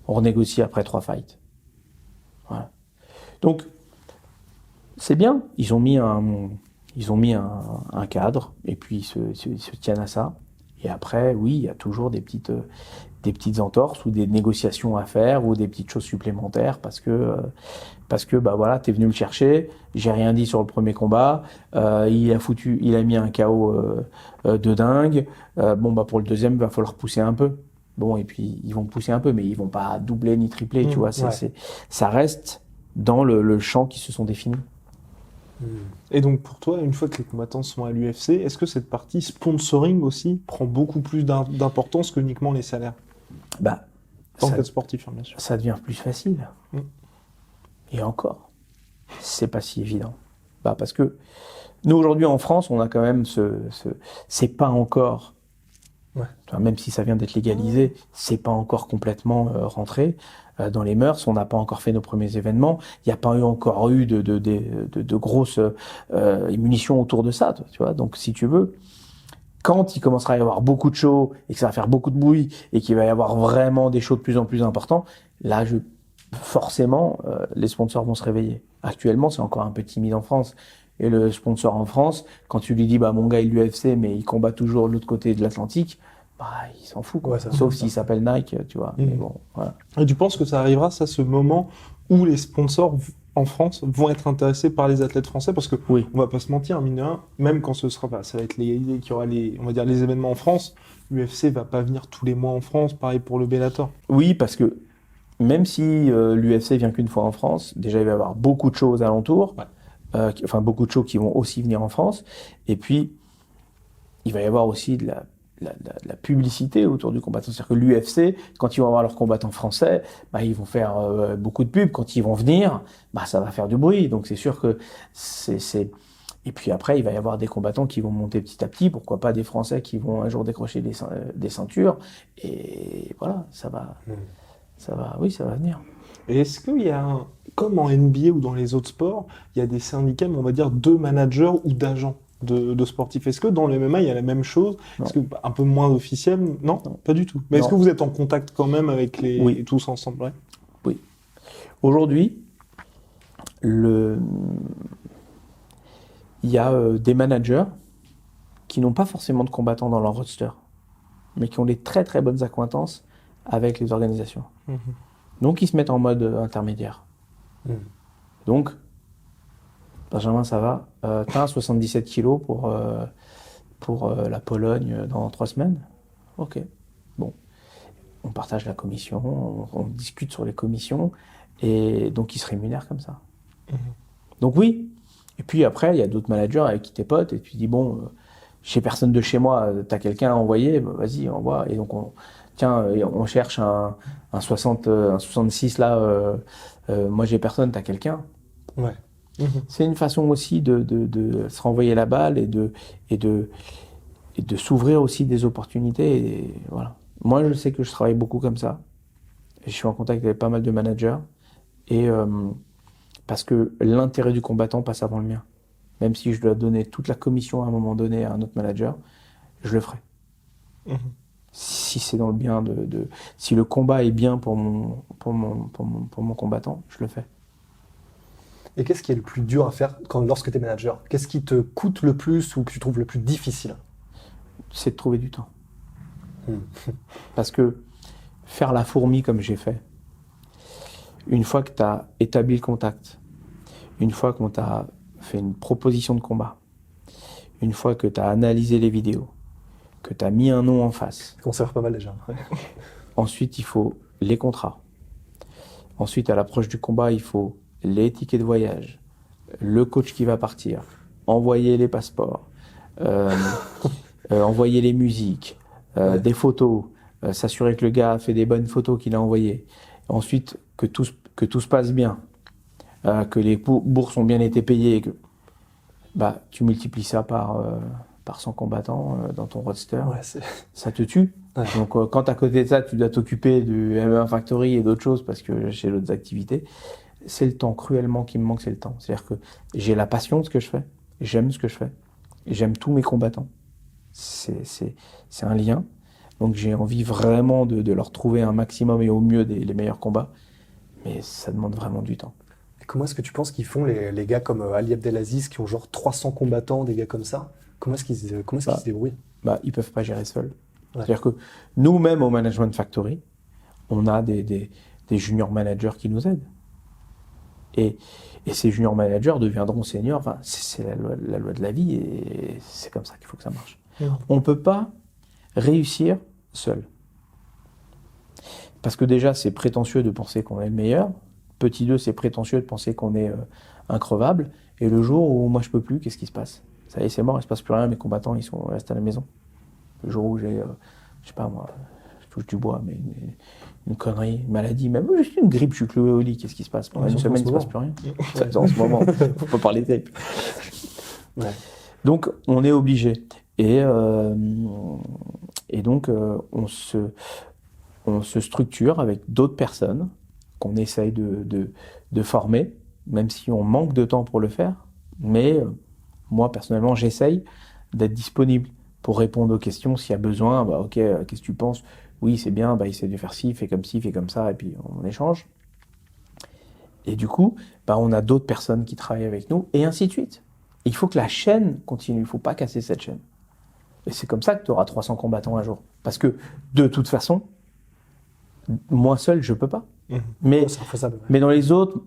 On renégocie après 3 fights. Voilà. Donc c'est bien. Ils ont mis un cadre et puis ils se tiennent à ça. Et après, oui, il y a toujours des petites entorses ou des négociations à faire ou des petites choses supplémentaires parce que voilà, t'es venu le chercher, j'ai rien dit sur le premier combat, il a mis un KO de dingue, pour le deuxième, il va falloir pousser un peu. Bon, et puis ils vont pousser un peu, mais ils vont pas doubler ni tripler, tu vois, ça reste dans le champ qui se sont définis. Et donc pour toi, une fois que les combattants sont à l'UFC, est-ce que cette partie sponsoring aussi prend beaucoup plus d'importance que uniquement les salaires? Tant Ça- que sportif, hein, bien sûr. ça devient plus facile. Mm. Et encore, c'est pas si évident. Parce que nous, aujourd'hui, en France, on a quand même c'est pas encore Ouais. Tu vois, même si ça vient d'être légalisé, c'est pas encore complètement rentré dans les mœurs. On n'a pas encore fait nos premiers événements. Il n'y a pas encore eu de grosses munitions autour de ça. Tu vois. Donc, si tu veux, quand il commencera à y avoir beaucoup de shows et que ça va faire beaucoup de bruit et qu'il va y avoir vraiment des shows de plus en plus importants, là, forcément, les sponsors vont se réveiller. Actuellement, c'est encore un peu timide en France. Et le sponsor en France, quand tu lui dis, bah, mon gars, il est l'UFC, mais il combat toujours de l'autre côté de l'Atlantique, bah, il s'en fout, quoi. Ouais, ça Sauf s'il s'appelle Nike, tu vois. Mais bon, voilà. Et tu penses que ça arrivera, ça, ce moment où les sponsors en France vont être intéressés par les athlètes français? Parce que, Oui. on va pas se mentir, mine de rien, même quand ça va être légalisé, qu'il y aura on va dire, les événements en France, l'UFC va pas venir tous les mois en France, pareil pour le Bellator. Oui, parce que même si l'UFC vient qu'une fois en France, déjà, il va y avoir beaucoup de choses alentours. Ouais. Enfin, beaucoup de shows qui vont aussi venir en France. Et puis, il va y avoir aussi de la publicité autour du combattant. C'est-à-dire que l'UFC, quand ils vont avoir leurs combattants français, bah, ils vont faire beaucoup de pubs. Quand ils vont venir, bah, ça va faire du bruit. Donc, c'est sûr que c'est... Et puis après, il va y avoir des combattants qui vont monter petit à petit. Pourquoi pas des Français qui vont un jour décrocher des ceintures. Et voilà, ça va venir. Et est-ce qu'il y a, comme en NBA ou dans les autres sports, il y a des syndicats, mais on va dire, de managers ou d'agents de sportifs? Est-ce que dans le MMA, il y a la même chose? Non. Est-ce que un peu moins officiel? Non, pas du tout. Mais est-ce Non. que vous êtes en contact quand même avec Oui. tous ensemble? Ouais. Oui. Aujourd'hui, il y a des managers qui n'ont pas forcément de combattants dans leur roster, mais qui ont des très très bonnes accointances avec les organisations. Mhm. Donc ils se mettent en mode intermédiaire. Donc, Benjamin, ça va. T'as 77 kilos pour la Pologne dans 3 semaines? Ok. Bon. On partage la commission, on discute sur les commissions, et donc ils se rémunèrent comme ça. Donc oui. Et puis après, il y a d'autres managers avec qui t'es potes, et tu dis, bon, j'ai personne de chez moi, t'as quelqu'un à envoyer, bah, vas-y, envoie. Et donc, on cherche un 66 là, moi j'ai personne, t'as quelqu'un. Ouais. C'est une façon aussi de se renvoyer la balle et de s'ouvrir aussi des opportunités. Et voilà. Moi, je sais que je travaille beaucoup comme ça. Et je suis en contact avec pas mal de managers. Et parce que l'intérêt du combattant passe avant le mien. Même si je dois donner toute la commission à un moment donné à un autre manager, je le ferai. Si c'est dans le bien si le combat est bien pour mon combattant, je le fais. Et qu'est-ce qui est le plus dur à faire lorsque tu es manager? Qu'est-ce qui te coûte le plus ou que tu trouves le plus difficile? C'est de trouver du temps. Parce que faire la fourmi comme j'ai fait, une fois que tu as établi le contact, une fois qu'on t'a fait une proposition de combat, une fois que tu as analysé les vidéos, que tu as mis un nom en face. Ça commence à faire pas mal déjà. Ouais. Ensuite, il faut les contrats. Ensuite, à l'approche du combat, il faut les tickets de voyage, le coach qui va partir, envoyer les passeports, envoyer les musiques, des photos, s'assurer que le gars a fait des bonnes photos qu'il a envoyées. Ensuite, que tout se passe bien, que les bourses ont bien été payées, que tu multiplies ça par 100 combattants dans ton roster, ça te tue. Ouais. Donc quand à côté de ça, tu dois t'occuper du MMA Factory et d'autres choses parce que j'ai d'autres activités, c'est le temps cruellement qui me manque, c'est le temps. C'est-à-dire que j'ai la passion de ce que je fais, j'aime ce que je fais, et j'aime tous mes combattants. C'est un lien. Donc j'ai envie vraiment de leur trouver un maximum et au mieux les meilleurs combats, mais ça demande vraiment du temps. Et comment est-ce que tu penses qu'ils font les gars comme Ali Abdelaziz qui ont genre 300 combattants, des gars comme ça? Comment est-ce qu'ils se débrouillent? Ils peuvent pas gérer seuls. Ouais. C'est-à-dire que nous-mêmes au Management Factory, on a des junior managers qui nous aident. Et ces junior managers deviendront seniors. Enfin, c'est la loi de la vie et c'est comme ça qu'il faut que ça marche. On ne peut pas réussir seul. Parce que déjà, c'est prétentieux de penser qu'on est le meilleur. Petit 2, c'est prétentieux de penser qu'on est increvable. Et le jour où moi je peux plus, qu'est-ce qui se passe? Ça y est, c'est mort, il se passe plus rien, mes combattants, ils restent à la maison. Le jour où j'ai, je sais pas moi, je touche du bois, mais une connerie, une maladie, même juste une grippe, je suis cloué au lit, qu'est-ce qui se passe? Pendant une semaine, il se passe plus rien. En ce moment, faut pas parler de ça. Donc, on est obligé. Et Et donc, on se structure avec d'autres personnes qu'on essaye de former, même si on manque de temps pour le faire. Mais moi, personnellement, j'essaye d'être disponible pour répondre aux questions s'il y a besoin. Bah, ok, qu'est-ce que tu penses? Oui, c'est bien, bah, essaie de faire ci, fais comme ça, et puis on échange. Et du coup, bah, on a d'autres personnes qui travaillent avec nous, et ainsi de suite. Et il faut que la chaîne continue, il ne faut pas casser cette chaîne. Et c'est comme ça que tu auras 300 combattants un jour. Parce que, de toute façon, moi seul, je ne peux pas. Mais, C'est infaisable. mais dans les autres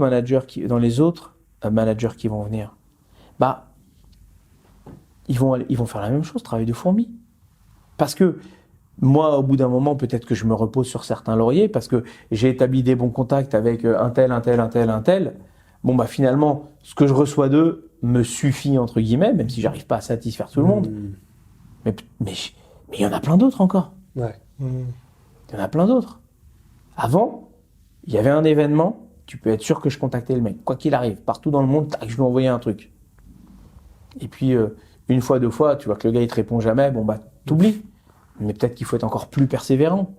managers qui vont venir, bah, ils vont faire la même chose, travail de fourmi. Parce que moi, au bout d'un moment, peut-être que je me repose sur certains lauriers parce que j'ai établi des bons contacts avec un tel. Bon, bah, finalement, ce que je reçois d'eux me suffit, entre guillemets, même si j'arrive pas à satisfaire tout le monde. Mais il y en a plein d'autres encore. Ouais. Il y en a plein d'autres. Avant, il y avait un événement, tu peux être sûr que je contactais le mec. Quoi qu'il arrive, partout dans le monde, tac, je lui envoyais un truc. Et puis, une fois, deux fois, tu vois que le gars, il te répond jamais, bon, bah, t'oublies. Mais peut-être qu'il faut être encore plus persévérant.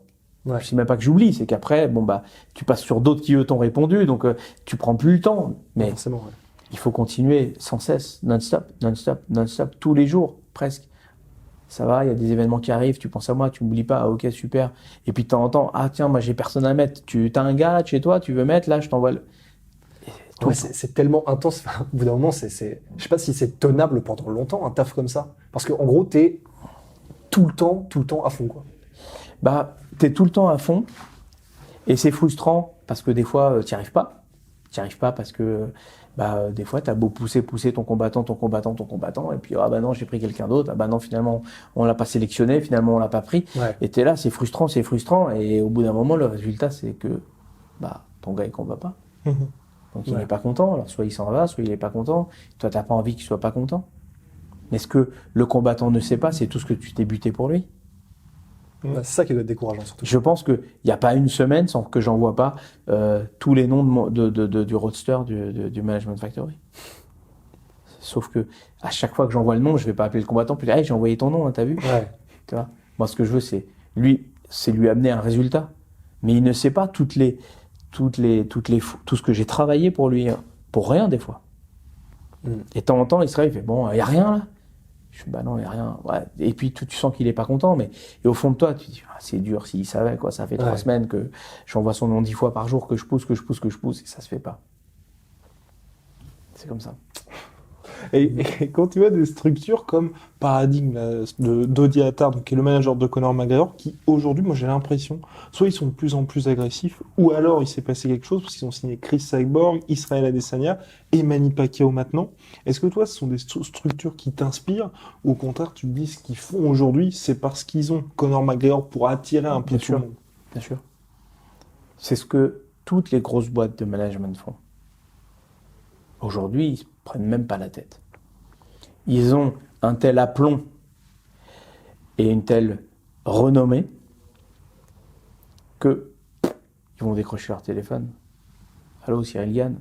Ouais. Je sais même pas que j'oublie, c'est qu'après, bon, bah, tu passes sur d'autres qui, eux, t'ont répondu, donc tu prends plus le temps. Mais Forcément, ouais. il faut continuer sans cesse, non-stop, tous les jours, presque. Ça va, il y a des événements qui arrivent, tu penses à moi, tu m'oublies pas, ah, ok, super. Et puis de temps en temps, ah tiens, moi j'ai personne à mettre. Tu as un gars là de chez toi, tu veux mettre, là je t'envoie le... Ouais, c'est tellement intense. Enfin, au bout d'un moment, je sais pas si c'est tenable pendant longtemps, un taf comme ça. Parce qu'en gros, t'es tout le temps à fond, quoi. Bah, t'es tout le temps à fond. Et c'est frustrant parce que des fois, t'y arrives pas. T'y arrives pas parce que, bah, des fois, t'as beau pousser ton combattant. Et puis, ah bah non, j'ai pris quelqu'un d'autre. Ah bah non, finalement, on l'a pas sélectionné, finalement, on l'a pas pris. Ouais. Et t'es là, c'est frustrant. Et au bout d'un moment, le résultat, c'est que, bah, ton gars, il combat pas. Donc il n'est pas content, alors soit il s'en va, soit il n'est pas content. Toi, tu n'as pas envie qu'il soit pas content. Mais ce que le combattant ne sait pas, c'est tout ce que tu t'es buté pour lui. Ouais, c'est ça qui doit être décourageant, surtout. Je pense qu'il n'y a pas une semaine sans que j'envoie pas tous les noms du roadster du Management Factory. Sauf que à chaque fois que j'envoie le nom, je ne vais pas appeler le combattant puis dire hey, j'ai envoyé ton nom, hein, t'as vu? Ouais. Tu vois, moi, ce que je veux, c'est lui amener un résultat. Mais il ne sait pas tout ce que j'ai travaillé pour lui, pour rien des fois. Et de temps en temps, il se réveille, il fait bon, il n'y a rien là. Je dis bah non, il n'y a rien. Ouais. Et puis tu sens qu'il n'est pas content, mais et au fond de toi, tu te dis ah, c'est dur s'il savait quoi. Ça fait 3 semaines que j'envoie son nom 10 fois par jour, que je pousse, et ça se fait pas. C'est comme ça. Et quand tu as des structures comme Paradigme d'Odi Attar, donc qui est le manager de Conor McGregor, qui aujourd'hui, moi j'ai l'impression, soit ils sont de plus en plus agressifs, ou alors il s'est passé quelque chose parce qu'ils ont signé Chris Cyborg, Israel Adesanya et Manny Pacquiao maintenant. Est-ce que toi, ce sont des structures qui t'inspirent, ou au contraire, tu te dis ce qu'ils font aujourd'hui, c'est parce qu'ils ont Conor McGregor pour attirer un peu tout le monde? Bien sûr. C'est ce que toutes les grosses boîtes de management font. Aujourd'hui, ils se prennent même pas la tête. Ils ont un tel aplomb et une telle renommée que ils vont décrocher leur téléphone. Allô, Cyril Gann,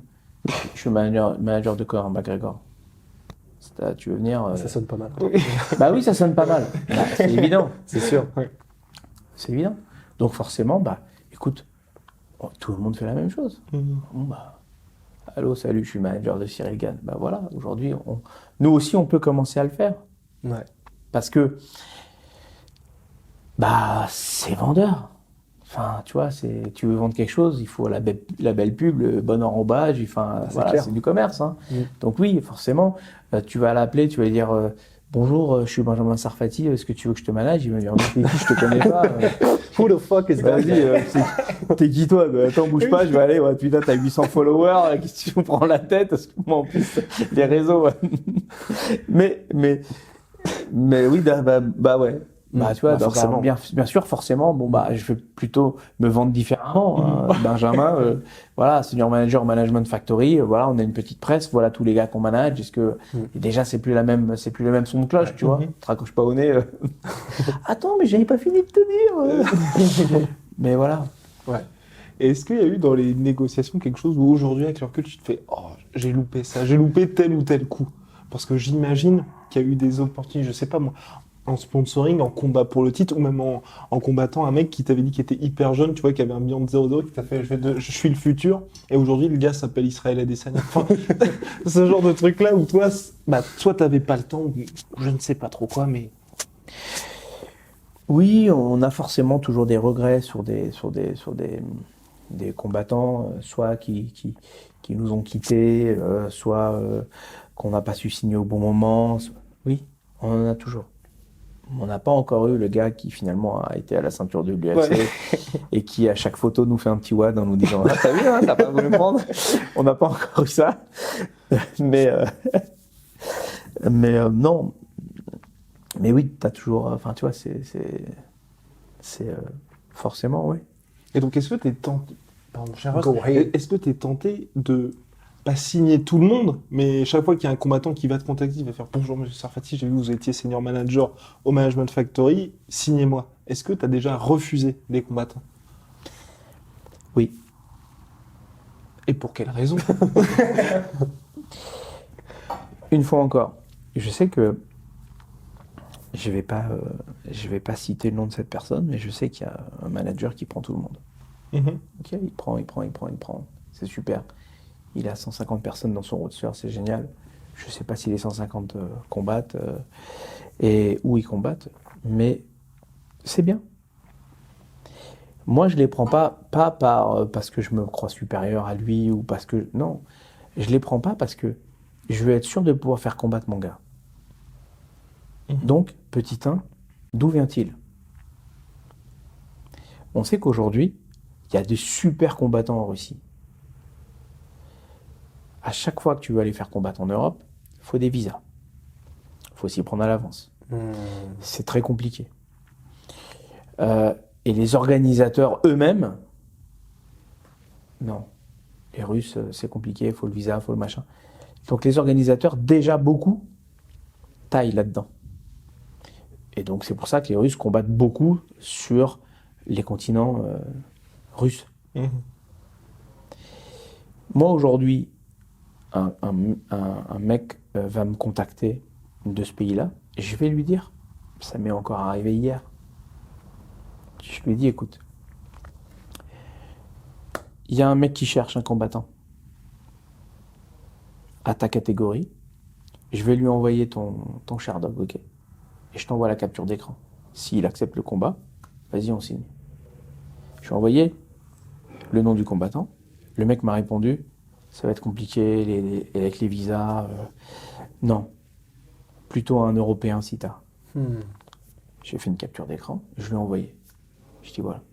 je suis manager de Conor McGregor. Tu veux venir Ça sonne pas mal. Bah oui, ça sonne pas mal. Bah, c'est évident. C'est sûr. C'est évident. Donc forcément, bah écoute, tout le monde fait la même chose. Bon, bah, allô, salut, je suis manager de Cyril Gann. Ben voilà, aujourd'hui, nous aussi, on peut commencer à le faire. Ouais. Parce que, bah, c'est vendeur. Enfin, tu vois, tu veux vendre quelque chose, il faut la belle pub, le bon enrobage, enfin, voilà, c'est du commerce. Hein. Donc oui, forcément, tu vas l'appeler, tu vas lui dire bonjour, je suis Benjamin Sarfati, est-ce que tu veux que je te manage? Il va dire mais je te connais pas. Who the fuck is that? Vas-y, t'es qui toi? Attends, bouge pas, je vais aller. Ouais, putain, t'as 800 followers, qu'est-ce que tu me prends la tête? Parce que moi, en plus, les réseaux. Ouais. mais oui, bah ouais. Bah, tu vois, donc, forcément. bien sûr, forcément, bon, bah, je vais plutôt me vendre différemment. Benjamin, voilà, senior manager Management Factory, voilà, on a une petite presse, voilà tous les gars qu'on manage. Est-ce que, et déjà, c'est plus le même son de cloche, tu vois. Tu te raccroches pas au nez. Attends, mais j'avais pas fini de te dire. Mais voilà. Ouais. Et est-ce qu'il y a eu dans les négociations quelque chose où aujourd'hui, avec le recul, tu te fais oh, j'ai loupé ça, j'ai loupé tel ou tel coup? Parce que j'imagine qu'il y a eu des opportunités, je sais pas moi. en sponsoring, en combat pour le titre, ou même en combattant un mec qui t'avait dit qu'il était hyper jeune, tu vois, qui avait un bilan de 0-0, qui t'a fait je suis le futur, et aujourd'hui le gars s'appelle Israël Adesanya. Enfin, ce genre de truc là où toi, soit t'avais pas le temps, ou je ne sais pas trop quoi, mais. Oui, on a forcément toujours des regrets sur des combattants, soit qui nous ont quittés, soit qu'on n'a pas su signer au bon moment. Oui, on en a toujours. On n'a pas encore eu le gars qui finalement a été à la ceinture de l'UFC et qui à chaque photo nous fait un petit wad en nous disant ah, t'as vu, hein, t'as pas voulu prendre. On n'a pas encore eu ça. Mais non. Mais oui, t'as toujours. Enfin, tu vois, c'est forcément, oui. Et donc, est-ce que t'es tenté, pardon, cher Ross, Go ahead. est-ce que t'es tenté de pas signer tout le monde, mais chaque fois qu'il y a un combattant qui va te contacter, il va faire bonjour monsieur Sarfati, j'ai vu que vous étiez senior manager au Management Factory, signez-moi. Est-ce que t'as déjà refusé des combattants? Oui. Et pour quelle raison? Une fois encore, je sais que je vais pas citer le nom de cette personne, mais je sais qu'il y a un manager qui prend tout le monde. Ok, il prend. C'est super. Il a 150 personnes dans son roster, c'est génial. Je ne sais pas si les 150 combattent et où ils combattent, mais c'est bien. Moi, je les prends pas parce que je me crois supérieur à lui ou parce que non, je les prends pas parce que je veux être sûr de pouvoir faire combattre mon gars. Donc, petit 1, d'où vient-il? On sait qu'aujourd'hui, il y a des super combattants en Russie. À chaque fois que tu veux aller faire combattre en Europe, il faut des visas. Il faut s'y prendre à l'avance. C'est très compliqué. Et les organisateurs eux-mêmes, non. Les Russes, c'est compliqué, il faut le visa, il faut le machin. Donc les organisateurs, déjà beaucoup, taillent là-dedans. Et donc c'est pour ça que les Russes combattent beaucoup sur les continents russes. Moi aujourd'hui, un mec va me contacter de ce pays-là, et je vais lui dire, ça m'est encore arrivé hier, je lui dis écoute, il y a un mec qui cherche un combattant à ta catégorie, je vais lui envoyer ton Sherdog, ok, et je t'envoie la capture d'écran. S'il accepte le combat, vas-y, on signe. Je lui ai envoyé le nom du combattant. Le mec m'a répondu, ça va être compliqué avec les visas. Non, plutôt un Européen si t'as. J'ai fait une capture d'écran, je lui ai envoyé. Je dis voilà.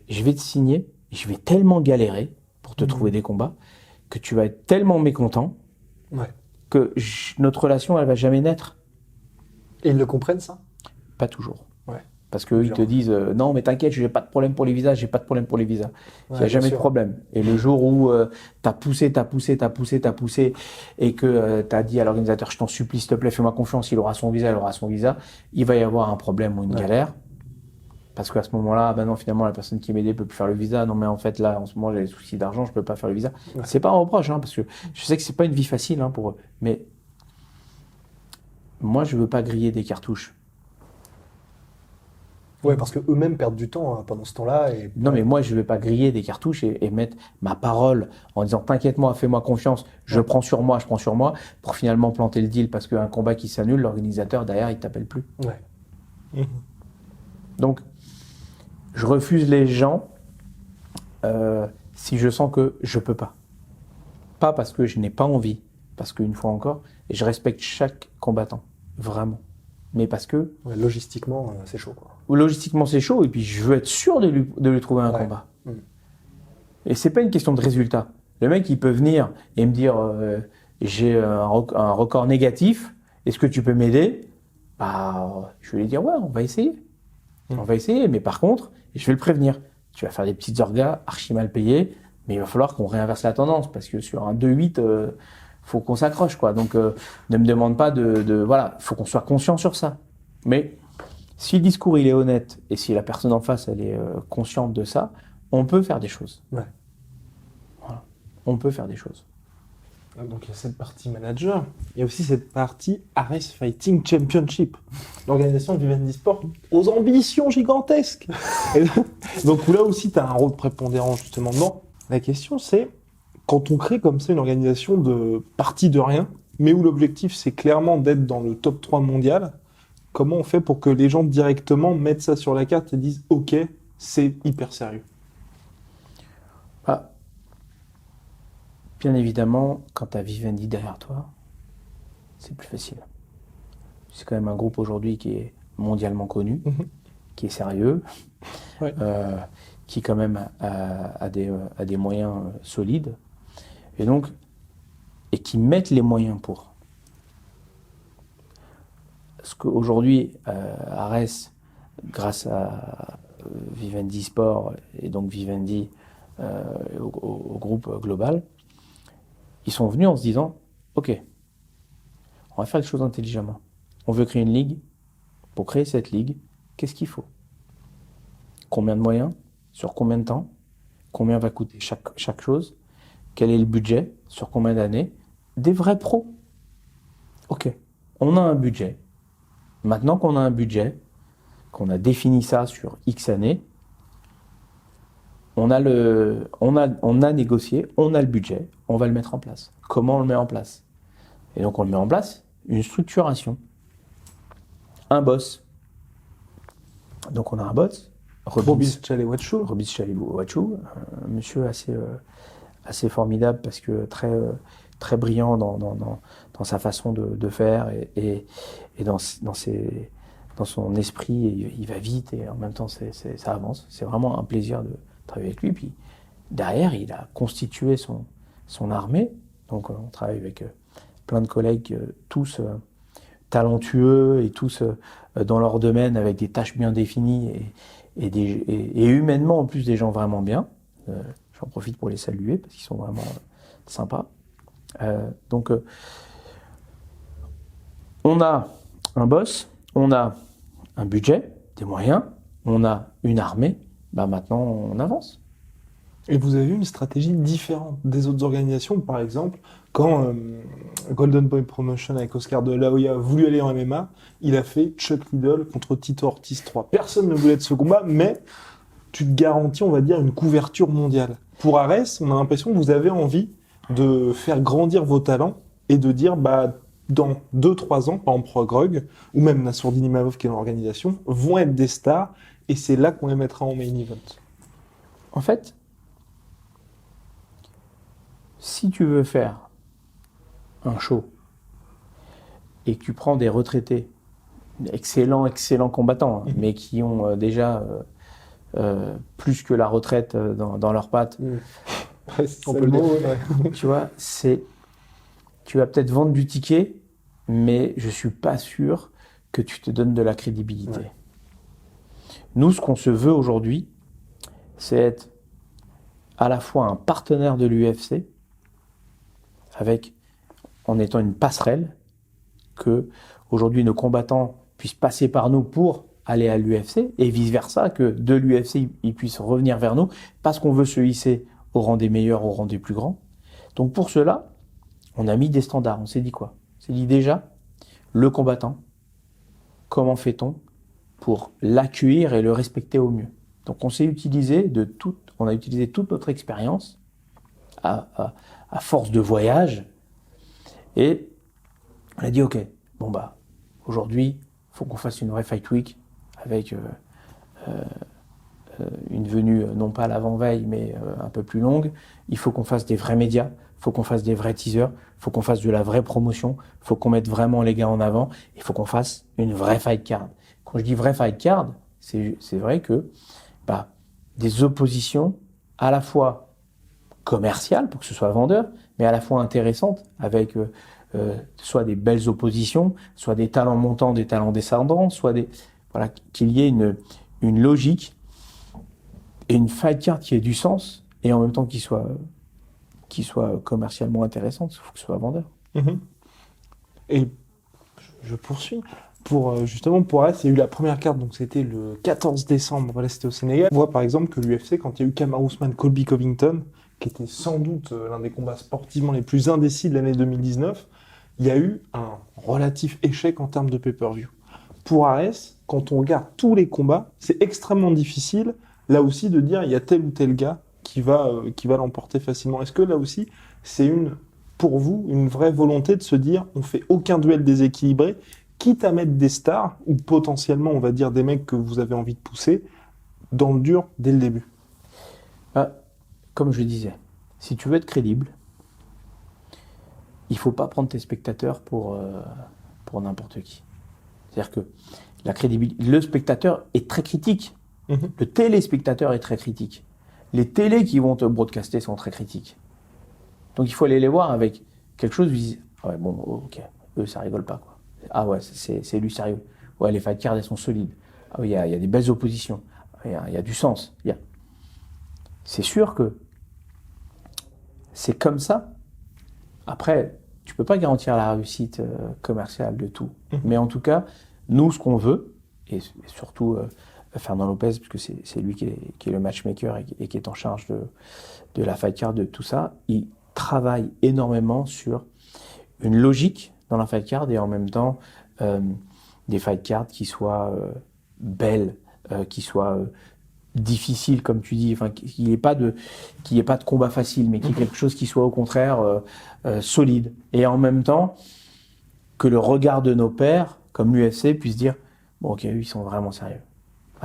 Je vais te signer, je vais tellement galérer pour te trouver des combats que tu vas être tellement mécontent que notre relation, elle va jamais naître. Et ils le comprennent, ça? Pas toujours. Ouais. Parce qu'ils te disent non, mais t'inquiète, j'ai pas de problème pour les visas, j'ai pas de problème pour les visas. Il n'y a jamais de problème. Et le jour où t'as poussé, et que t'as dit à l'organisateur, je t'en supplie, s'il te plaît, fais-moi confiance, il aura son visa, il va y avoir un problème ou une galère. Parce qu'à ce moment-là, non, finalement, la personne qui m'aidait peut plus faire le visa. Non, mais en fait, là, en ce moment, j'ai des soucis d'argent, je peux pas faire le visa. C'est pas un reproche, parce que je sais que c'est pas une vie facile pour eux. Mais moi, je veux pas griller des cartouches. Ouais, parce qu'eux-mêmes perdent du temps pendant ce temps-là. Non, mais moi, je vais pas griller des cartouches et mettre ma parole en disant t'inquiète-moi, fais-moi confiance, je prends sur moi, pour finalement planter le deal parce qu'un combat qui s'annule, l'organisateur derrière, il t'appelle plus. Donc, je refuse les gens si je sens que je peux pas. Pas parce que je n'ai pas envie, parce qu'une fois encore, et je respecte chaque combattant, vraiment. Mais parce que... logistiquement, c'est chaud, quoi. Logistiquement, c'est chaud, et puis je veux être sûr de lui trouver un combat. Et c'est pas une question de résultat. Le mec, il peut venir et me dire j'ai un record négatif, est-ce que tu peux m'aider? Je vais lui dire ouais, on va essayer. On va essayer, mais par contre, je vais le prévenir. Tu vas faire des petites orgas archi mal payées, mais il va falloir qu'on réinverse la tendance, parce que sur un 2-8, faut qu'on s'accroche, quoi. Donc, ne me demande pas voilà, faut qu'on soit conscient sur ça. Mais si le discours il est honnête et si la personne en face elle est consciente de ça, on peut faire des choses. Voilà. On peut faire des choses. Donc il y a cette partie manager, il y a aussi cette partie Ares Fighting Championship, l'organisation du Vivendi Sport aux ambitions gigantesques. Et donc là aussi tu as un rôle prépondérant justement dedans. La question c'est, quand on crée comme ça une organisation de partie de rien, mais où l'objectif c'est clairement d'être dans le top 3 mondial, comment on fait pour que les gens directement mettent ça sur la carte et disent ok, c'est hyper sérieux? Bien évidemment, quand tu as Vivendi derrière toi, c'est plus facile. C'est quand même un groupe aujourd'hui qui est mondialement connu, qui est sérieux, Ouais. qui quand même a des moyens solides, et qui mettent les moyens pour. Parce qu'aujourd'hui, Ares, grâce à Vivendi Sport et donc Vivendi au groupe global, ils sont venus en se disant « Ok, on va faire les choses intelligemment. On veut créer une ligue. Pour créer cette ligue, qu'est-ce qu'il faut? Combien de moyens? Sur combien de temps? Combien va coûter chaque chose? Quel est le budget? Sur combien d'années? Des vrais pros. Ok, on a un budget. Maintenant qu'on a un budget, qu'on a défini ça sur X années, on a négocié, on a le budget, on va le mettre en place. Comment on le met en place? Et donc on le met en place, une structuration, un boss. Donc on a un boss, Robis Chalewatchou, un monsieur assez formidable parce que très brillant dans sa façon de faire et dans son esprit, il va vite et en même temps ça avance. C'est vraiment un plaisir de travailler avec lui. Puis derrière, il a constitué son armée. Donc on travaille avec plein de collègues, tous talentueux et tous dans leur domaine avec des tâches bien définies et humainement en plus des gens vraiment bien. J'en profite pour les saluer parce qu'ils sont vraiment sympas. Donc on a un boss, on a un budget, des moyens, on a une armée. Maintenant on avance. Et vous avez une stratégie différente des autres organisations. Par exemple, quand Golden Boy Promotion avec Oscar de la Hoya a voulu aller en MMA, il a fait Chuck Liddell contre Tito Ortiz 3. Personne ne voulait de ce combat, mais tu te garantis, on va dire, une couverture mondiale. Pour Ares, on a l'impression que vous avez envie de faire grandir vos talents et de dire, dans 2-3 ans, par exemple Progrug, ou même Nassourdine Imavov qui est dans l'organisation, vont être des stars et c'est là qu'on les mettra en main event. En fait, si tu veux faire un show et que tu prends des retraités, excellents combattants, mais qui ont déjà plus que la retraite dans leurs pattes, On peut le dire. Ouais. tu vois, tu vas peut-être vendre du ticket, mais je suis pas sûr que tu te donnes de la crédibilité. Ouais. Nous, ce qu'on se veut aujourd'hui, c'est être à la fois un partenaire de l'UFC, en étant une passerelle, que aujourd'hui nos combattants puissent passer par nous pour aller à l'UFC, et vice-versa, que de l'UFC, ils puissent revenir vers nous, parce qu'on veut se hisser au rang des meilleurs, au rang des plus grands. Donc pour cela, on a mis des standards. On s'est dit quoi? On s'est dit déjà, le combattant, comment fait-on pour l'accueillir et le respecter au mieux? Donc on a utilisé toute notre expérience à force de voyage, et on a dit ok, aujourd'hui, il faut qu'on fasse une vraie Fight Week avec une venue non pas à l'avant-veille, mais un peu plus longue. Il faut qu'on fasse des vrais médias, il faut qu'on fasse des vrais teasers, il faut qu'on fasse de la vraie promotion, il faut qu'on mette vraiment les gars en avant, il faut qu'on fasse une vraie fight card. Quand je dis vraie fight card, c'est vrai que des oppositions à la fois commerciales pour que ce soit vendeur, mais à la fois intéressantes avec soit des belles oppositions, soit des talents montants, des talents descendants, soit qu'il y ait une logique et une fight card qui ait du sens et en même temps qui soit commercialement intéressante. Il faut que ce soit vendeur. Mmh. Et je poursuis. Justement, pour Ares, il y a eu la première carte, donc c'était le 14 décembre, voilà, c'était au Sénégal. On voit par exemple que l'UFC, quand il y a eu Kamaru Usman, Colby Covington, qui était sans doute l'un des combats sportivement les plus indécis de l'année 2019, il y a eu un relatif échec en termes de pay-per-view. Pour Ares, quand on regarde tous les combats, c'est extrêmement difficile, là aussi, de dire il y a tel ou tel gars qui va l'emporter facilement. Est-ce que là aussi, c'est pour vous, une vraie volonté de se dire on fait aucun duel déséquilibré, quitte à mettre des stars, ou potentiellement, on va dire, des mecs que vous avez envie de pousser, dans le dur dès le début? Comme je disais, si tu veux être crédible, il ne faut pas prendre tes spectateurs pour n'importe qui. C'est-à-dire que la crédibilité, le spectateur est très critique. Le téléspectateur est très critique. Les télés qui vont te broadcaster sont très critiques. Donc il faut aller les voir avec quelque chose où ils disent ah ouais, bon, ok, eux ça rigole pas, quoi. Ah ouais, c'est lui sérieux. Ouais, les fight cards elles sont solides. Ah oui, il y a des belles oppositions. Il y a du sens. C'est sûr que c'est comme ça. Après, tu peux pas garantir la réussite commerciale de tout. Mais en tout cas, nous, ce qu'on veut, et surtout Fernand Lopez, puisque c'est lui qui est le matchmaker et qui est en charge de la fight card, de tout ça, il travaille énormément sur une logique dans la fight card et en même temps des fight cards qui soient belles, qui soient difficiles, comme tu dis, enfin qu'il n'y ait pas de combat facile, mais qu'il y ait quelque chose qui soit au contraire solide. Et en même temps, que le regard de nos pairs, comme l'UFC, puisse dire bon, ok, eux, ils sont vraiment sérieux.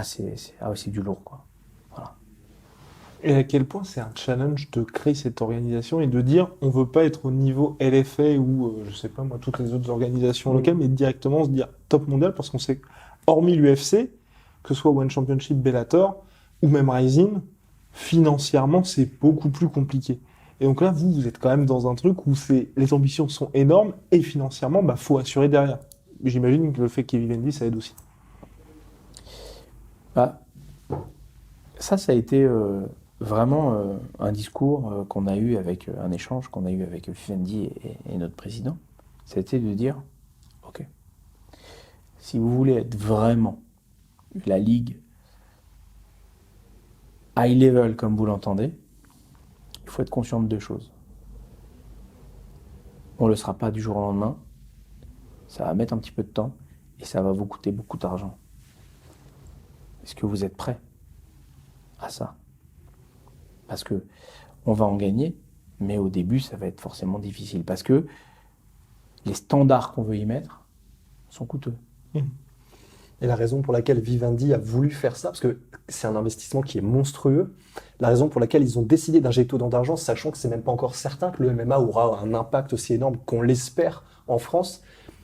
C'est du lourd, quoi. Voilà. Et à quel point c'est un challenge de créer cette organisation et de dire on veut pas être au niveau LFA ou je sais pas moi toutes les autres organisations locales, mais directement se dire top mondial, parce qu'on sait hormis l'UFC, que ce soit One Championship, Bellator ou même Rising, financièrement c'est beaucoup plus compliqué. Et donc là vous êtes quand même dans un truc où les ambitions sont énormes et financièrement faut assurer derrière. J'imagine que le fait qu'il y ait Vivendi ça aide aussi. Ça a été vraiment un discours qu'on a eu avec un échange qu'on a eu avec Vivendi et notre président. C'était de dire ok, si vous voulez être vraiment la ligue high level comme vous l'entendez, il faut être conscient de deux choses. On ne le sera pas du jour au lendemain, ça va mettre un petit peu de temps et ça va vous coûter beaucoup d'argent. Est-ce que vous êtes prêts à ça? Parce que on va en gagner, mais au début, ça va être forcément difficile parce que les standards qu'on veut y mettre sont coûteux. Et la raison pour laquelle Vivendi a voulu faire ça, parce que c'est un investissement qui est monstrueux, la raison pour laquelle ils ont décidé d'injecter autant d'argent, sachant que c'est même pas encore certain que le MMA aura un impact aussi énorme qu'on l'espère en France,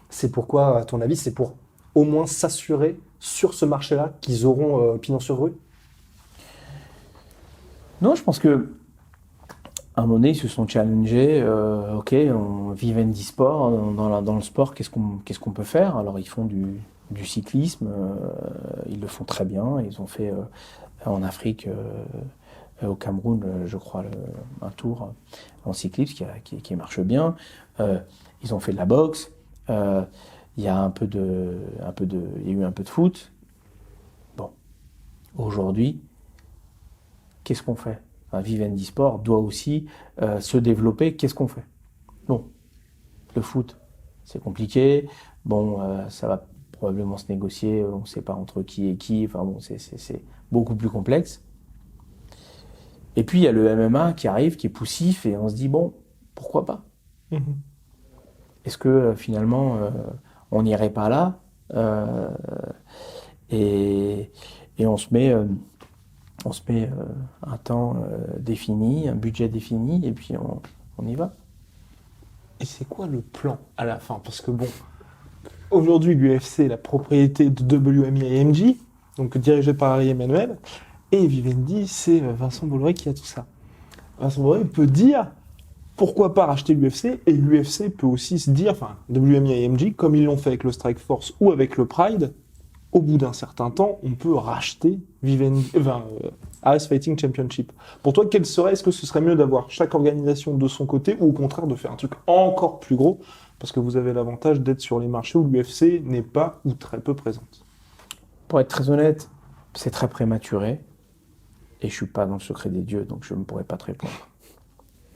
c'est pourquoi, à ton avis, c'est pour au moins s'assurer sur ce marché-là qu'ils auront pignon sur rue? Non, je pense que à un moment donné, ils se sont challengés. Ok, on Vivendi Sport dans le sport, qu'est-ce qu'on peut faire? Alors ils font du cyclisme, ils le font très bien. Ils ont fait en Afrique, au Cameroun, je crois, un tour en cyclisme qui marche bien. Ils ont fait de la boxe. Il y a il y a eu un peu de foot. Bon, aujourd'hui, qu'est-ce qu'on fait? Vivendi Sport doit aussi se développer. Qu'est-ce qu'on fait? Bon, le foot, c'est compliqué. Bon, ça va probablement se négocier. On ne sait pas entre qui et qui. Enfin bon, c'est beaucoup plus complexe. Et puis il y a le MMA qui arrive, qui est poussif, et on se dit bon, pourquoi pas? Est-ce que finalement on n'irait pas là et on se met un temps défini, un budget défini, et puis on y va. Et c'est quoi le plan à la fin? Parce que bon, aujourd'hui l'UFC est la propriété de WMI et AMG, donc dirigé par Harry Emmanuel, et Vivendi c'est Vincent Bolloré qui a tout ça. Vincent Bolloré peut dire pourquoi pas racheter l'UFC, et l'UFC peut aussi se dire, enfin WMI et AMG, comme ils l'ont fait avec le Strike Force ou avec le Pride, au bout d'un certain temps, on peut racheter Ares Fighting Championship. Pour toi, est-ce que ce serait mieux d'avoir chaque organisation de son côté ou au contraire de faire un truc encore plus gros? Parce que vous avez l'avantage d'être sur les marchés où l'UFC n'est pas ou très peu présente. Pour être très honnête, c'est très prématuré et je suis pas dans le secret des dieux, donc je ne pourrais pas te répondre.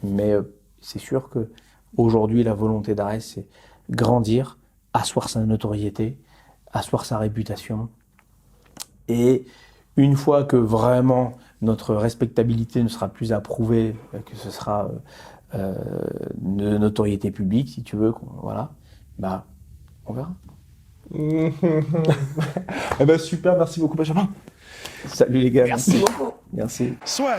Mais c'est sûr que aujourd'hui, la volonté d'Ares, c'est grandir, asseoir sa notoriété, asseoir sa réputation. Et une fois que vraiment notre respectabilité ne sera plus approuvée, que ce sera de notoriété publique, si tu veux, voilà, bah, on verra. Eh ben super, merci beaucoup Benjamin. Salut les gars. Merci beaucoup. Merci. Soit.